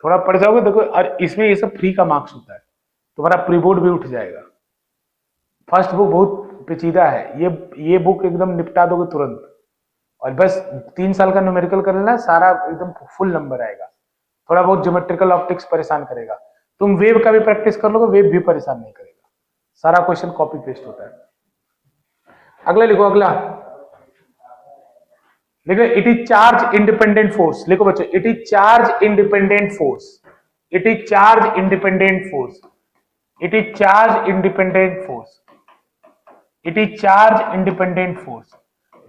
थोड़ा पढ़ जाओगे देखो, और इसमें ये सब फ्री का मार्क्स होता है, तुम्हारा प्री बोर्ड भी उठ जाएगा। फर्स्ट बुक बहुत पेचीदा है, ये बुक एकदम निपटा दोगे तुरंत, और बस 3 साल का न्यूमेरिकल कर लेना, सारा एकदम फुल नंबर आएगा। थोड़ा बहुत ज्योमेट्रिकल ऑप्टिक्स परेशान करेगा, तुम वेव का भी प्रैक्टिस कर लोगे, वेव भी परेशान नहीं करेगा, सारा क्वेश्चन कॉपी पेस्ट होता है। अगला लिखो, अगला लिखो, it is charge independent force. लिखो बच्चों, it is charge independent force, it is charge independent force, it is charge independent force, it is charge independent force.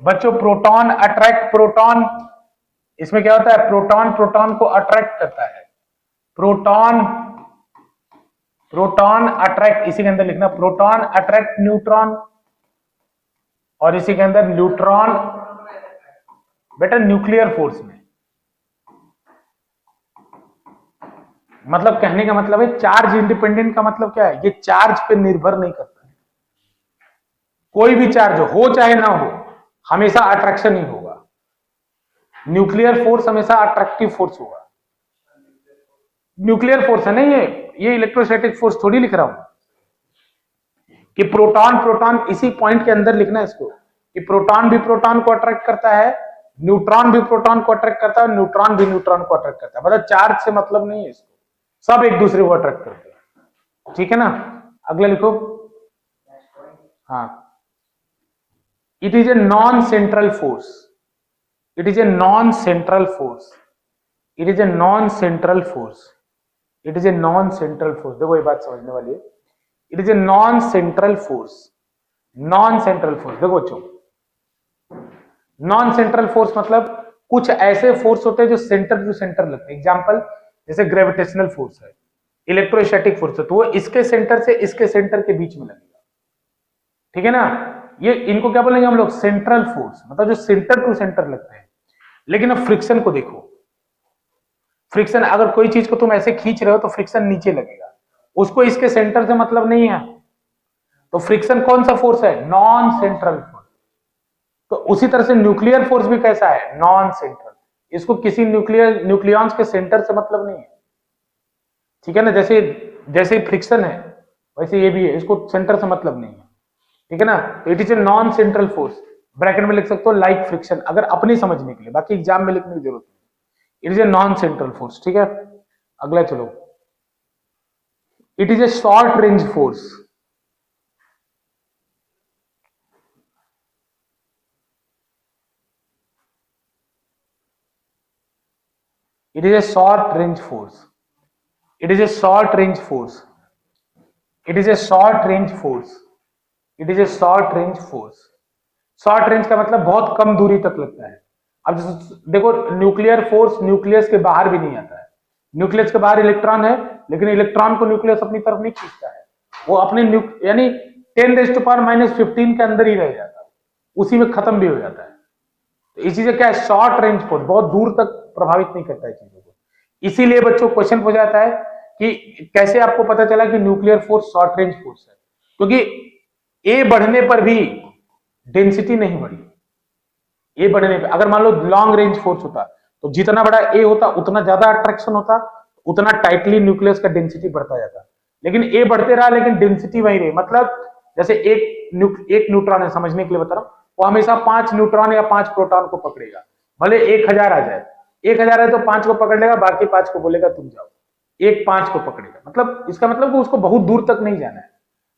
बच्चों प्रोटॉन अट्रैक्ट, प्रोटॉन इसमें क्या होता है, प्रोटॉन प्रोटॉन को अट्रैक्ट करता है, प्रोटॉन प्रोटॉन अट्रैक्ट, इसी के अंदर लिखना, प्रोटॉन अट्रैक्ट न्यूट्रॉन, और इसी के अंदर न्यूट्रॉन, बेटा न्यूक्लियर फोर्स में। मतलब कहने का मतलब है चार्ज इंडिपेंडेंट का मतलब क्या है, ये चार्ज पे निर्भर नहीं करता है। कोई भी चार्ज हो चाहे ना हो, हमेशा अट्रैक्शन ही होगा। न्यूक्लियर फोर्स हमेशा अट्रैक्टिव फोर्स होगा। न्यूक्लियर फोर्स है ना ये इलेक्ट्रोस्टैटिक फोर्स थोड़ी लिख रहा हूं कि प्रोटॉन प्रोटॉन, इसी पॉइंट के अंदर लिखना है इसको, कि प्रोटॉन भी प्रोटॉन को अट्रैक्ट करता है, न्यूट्रॉन भी प्रोटॉन को अट्रैक्ट करता है, न्यूट्रॉन भी न्यूट्रॉन को अट्रैक्ट करता है। मतलब चार्ज से मतलब नहीं है इसको, सब एक दूसरे को अट्रैक्ट करते हैं, ठीक है ना। अगला लिखो, हाँ, it is a non central force, it is a non central force, it is a non central force, it is a non central force. देखो ये बात समझने वाली है, it is a non central force, non central force. देखो बच्चों, non central force मतलब कुछ ऐसे फोर्स होते हैं जो सेंटर टू सेंटर लगते हैं। एग्जांपल जैसे ग्रेविटेशनल फोर्स है, इलेक्ट्रोस्टैटिक फोर्स है, तो वो इसके सेंटर से इसके सेंटर के बीच में लगेगा, ठीक है ना। ये इनको क्या बोलेंगे हम लोग, सेंट्रल फोर्स, मतलब जो सेंटर टू सेंटर लगते हैं। लेकिन अब फ्रिक्शन को देखो, फ्रिक्शन, अगर कोई चीज को तुम ऐसे खींच रहे हो तो फ्रिक्शन नीचे लगेगा, उसको इसके सेंटर से मतलब नहीं है, तो फ्रिक्शन कौन सा फोर्स है, नॉन सेंट्रल फोर्स। तो उसी तरह से न्यूक्लियर फोर्स भी कैसा है, नॉन सेंट्रल, इसको किसी न्यूक्लियॉन्स के सेंटर से मतलब नहीं है, ठीक है ना। जैसे जैसे फ्रिक्शन है वैसे ये भी है, इसको सेंटर से मतलब नहीं है, ठीक है ना। तो it is a non central force, bracket में लिख सकते हो लाइक फ्रिक्शन, अगर अपनी समझने के लिए, बाकी एग्जाम में लिखने की जरूरत नहीं। It is a non central force, ठीक है। अगला चलो, it is a short range force, it is a short range force, it is a short range force, it is a short range force, it is a short range force। Short range का मतलब बहुत कम दूरी तक लगता है। अब देखो nuclear force nucleus के बाहर भी नहीं आता है, न्यूक्लियस के बाहर इलेक्ट्रॉन है, लेकिन इलेक्ट्रॉन को न्यूक्लियस अपनी तरफ नहीं खींचता है, वो अपने यानी 10⁻⁻15 के अंदर ही रह जाता है, उसी में खत्म भी हो जाता है। तो इस चीज क्या है, शॉर्ट रेंज फोर्स, बहुत दूर तक प्रभावित नहीं करता है चीजों को। इसीलिए बच्चों क्वेश्चन हो जाता है कि कैसे आपको पता चला कि nuclear force short range force है, क्योंकि ए बढ़ने पर भी डेंसिटी नहीं बढ़ी। ए बढ़ने पर अगर मान लो लॉन्ग रेंज फोर्स होता तो जितना बड़ा ए होता उतना ज्यादा अट्रैक्शन होता, उतना टाइटली न्यूक्लियस का डेंसिटी बढ़ता जाता। लेकिन ए बढ़ते रहा लेकिन डेंसिटी वही रही। मतलब जैसे एक न्यूट्रॉन है, समझने के लिए बता रहा हूं, वो हमेशा 5 न्यूट्रॉन या 5 प्रोटॉन को पकड़ेगा, भले 1000 आ जाए, 1000 है तो 5 को पकड़ लेगा, बाकी 5 को बोलेगा तुम जाओ, 5 को पकड़ेगा। मतलब इसका मतलब कि उसको बहुत दूर तक नहीं जाना है।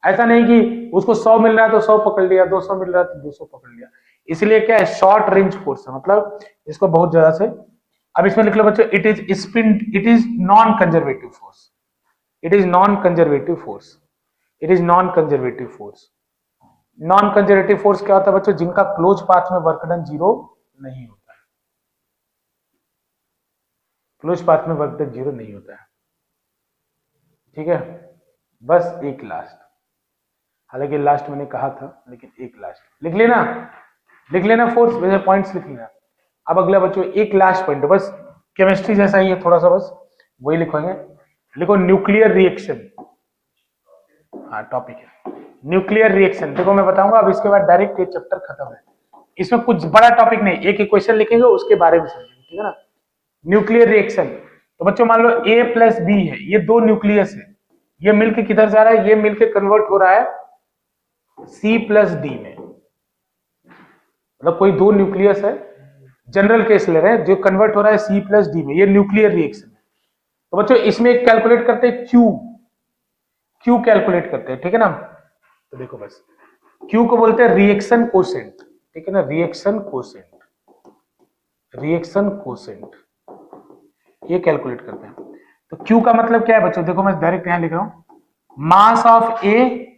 ऐसा नहीं कि उसको 100 मिल रहा है तो 100 पकड़ लिया, 200 मिल रहा है तो 200 पकड़ लिया। इसलिए क्या है, शॉर्ट रेंज फोर्स है, मतलब इसको बहुत ज्यादा से। अब इसमें लिख लो बच्चों, it is non conservative force, it is non conservative force, it is non conservative force. Non conservative force क्या होता है बच्चों, जिनका क्लोज पाथ में वर्क डन 0 नहीं होता है, क्लोज पाथ में वर्क डन 0 नहीं होता है, ठीक है। बस एक लास्ट, हालांकि लास्ट मैंने कहा था, लेकिन एक लास्ट लिख लेना, लिख लेना फोर्स, वैसे पॉइंट्स लिख लेना। अब अगला बच्चों एक लास्ट पॉइंट, बस केमिस्ट्री जैसा ही है थोड़ा सा, बस वही लिखोगे। लिखो न्यूक्लियर रिएक्शन, हाँ टॉपिक है। न्यूक्लियर रिएक्शन देखो मैं बताऊंगा, अब इसके बाद डायरेक्ट ये चैप्टर खत्म है। इसमें कुछ बड़ा टॉपिक नहीं, एक इक्वेशन लिखेंगे उसके बारे में समझेंगे, ठीक है ना। न्यूक्लियर रिएक्शन, तो बच्चों मान लो A प्लस बी है, ये दो न्यूक्लियस है, ये मिलके किधर जा रहा है, ये मिलके कन्वर्ट हो रहा है C प्लस डी में। मतलब कोई दो न्यूक्लियस है, जनरल केस ले रहे हैं, जो कन्वर्ट हो रहा है C प्लस डी में, ये न्यूक्लियर रिएक्शन है। तो बच्चों इसमें एक कैलकुलेट करते हैं क्यू कैलकुलेट करते हैं, ठीक है ना। तो देखो बस क्यू को बोलते हैं रिएक्शन कोसेंट, ठीक है ना, रिएक्शन कोसेंट ये कैलकुलेट करते हैं। तो क्यू का मतलब क्या है बच्चों, देखो मैं डायरेक्ट यहां लिख रहा हूं, mass of A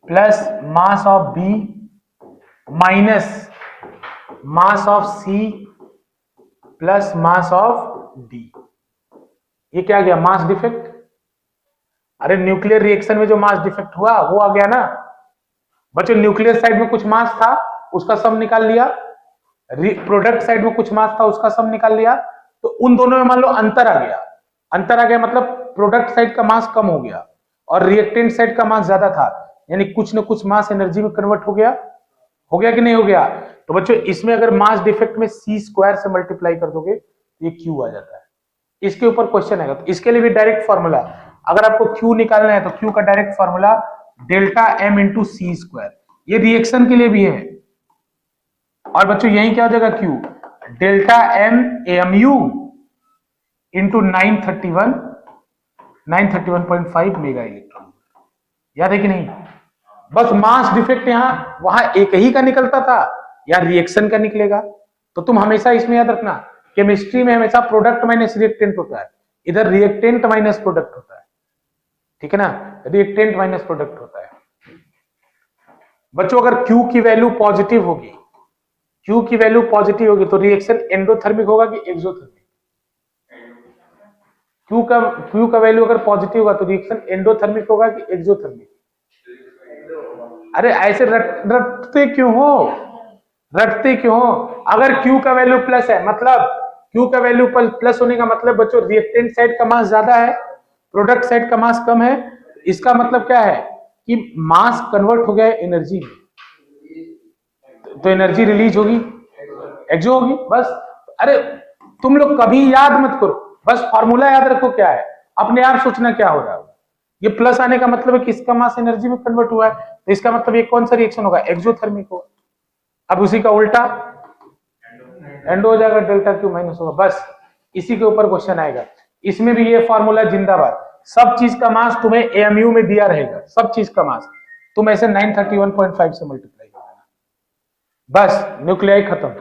plus mass of B minus mass of C plus mass of D. ये क्या आ गया, मास डिफेक्ट। अरे न्यूक्लियर रिएक्शन में जो मास डिफेक्ट हुआ वो आ गया ना बच्चों। न्यूक्लियर साइड में कुछ मास था उसका सम निकाल लिया, प्रोडक्ट साइड में कुछ मास था उसका सम निकाल लिया, तो उन दोनों में मान लो अंतर आ गया मतलब प्रोडक्ट साइड का मास कम हो गया और रिएक्टेंट साइड का मास ज्यादा था, यानी कुछ न कुछ मास एनर्जी में कन्वर्ट हो गया कि नहीं हो गया। तो बच्चों इसमें अगर मास डिफेक्ट में सी स्क्वायर से मल्टीप्लाई कर दोगे तो ये क्यू आ जाता है। इसके ऊपर क्वेश्चन आएगा, तो इसके लिए भी डायरेक्ट फॉर्मूला, अगर आपको क्यू निकालना है तो क्यू का direct formula delta M into C square, ये रिएक्शन के लिए भी है। और बच्चों यही क्या हो जाएगा, Q delta M M U into 931.5 mega electron. याद है कि नहीं। बस मास डिफेक्ट यहां वहां एक ही का निकलता था, या रिएक्शन का निकलेगा। तो तुम हमेशा इसमें याद रखना, केमिस्ट्री में हमेशा प्रोडक्ट माइनस रिएक्टेंट होता है, इधर रिएक्टेंट माइनस प्रोडक्ट होता है, ठीक है ना, रिएक्टेंट माइनस प्रोडक्ट होता है। बच्चों अगर Q की वैल्यू पॉजिटिव होगी, तो रिएक्शन एंडोथर्मिक होगा कि एक्सोथर्मिक। Q का वैल्यू अगर पॉजिटिव होगा तो रिएक्शन एंडोथर्मिक होगा कि एक्सोथर्मिक। अरे ऐसे रटते क्यों हो, अगर Q का वैल्यू प्लस है, मतलब Q का वैल्यू प्लस होने का मतलब बच्चों रिएक्टेंट साइड का मास ज्यादा है, प्रोडक्ट साइड का मास कम है। इसका मतलब क्या है कि मास कन्वर्ट हो गया है एनर्जी में, तो एनर्जी रिलीज होगी, एक्सो होगी, बस। अरे तुम लोग कभी याद मत करो, बस फॉर्मूला याद रखो क्या है, अपने आप सोचना क्या हो रहा है। ये प्लस आने का मतलब है कि इसका मास एनर्जी में कन्वर्ट हुआ है, तो इसका मतलब ये कौन सा रिएक्शन होगा, एक्सोथर्मिक होगा। अब उसी का उल्टा एंडो हो जाएगा, डेल्टा क्यू माइनस होगा, बस इसी के ऊपर क्वेश्चन आएगा। इसमें भी ये फॉर्मूला जिंदाबाद, सब चीज का मास तुम्हें एएमयू में दिया रहेगा, सब चीज का मास तुम ऐसे 931.5 से मल्टीप्लाई कर देना, बस न्यूक्लियाई खत्म।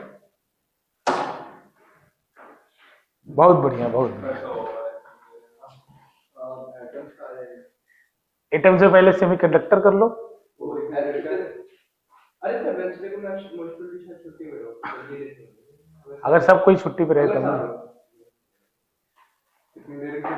बहुत बढ़िया, बहुत बढ़िया। एटम से पहले सेमीकंडक्टर कर लो। अरे सर वेंसडे को मैं मुश्किल से छुट्टी पे हूं, अगर सब कोई छुट्टी पे रहे तब ना। कितनी देर के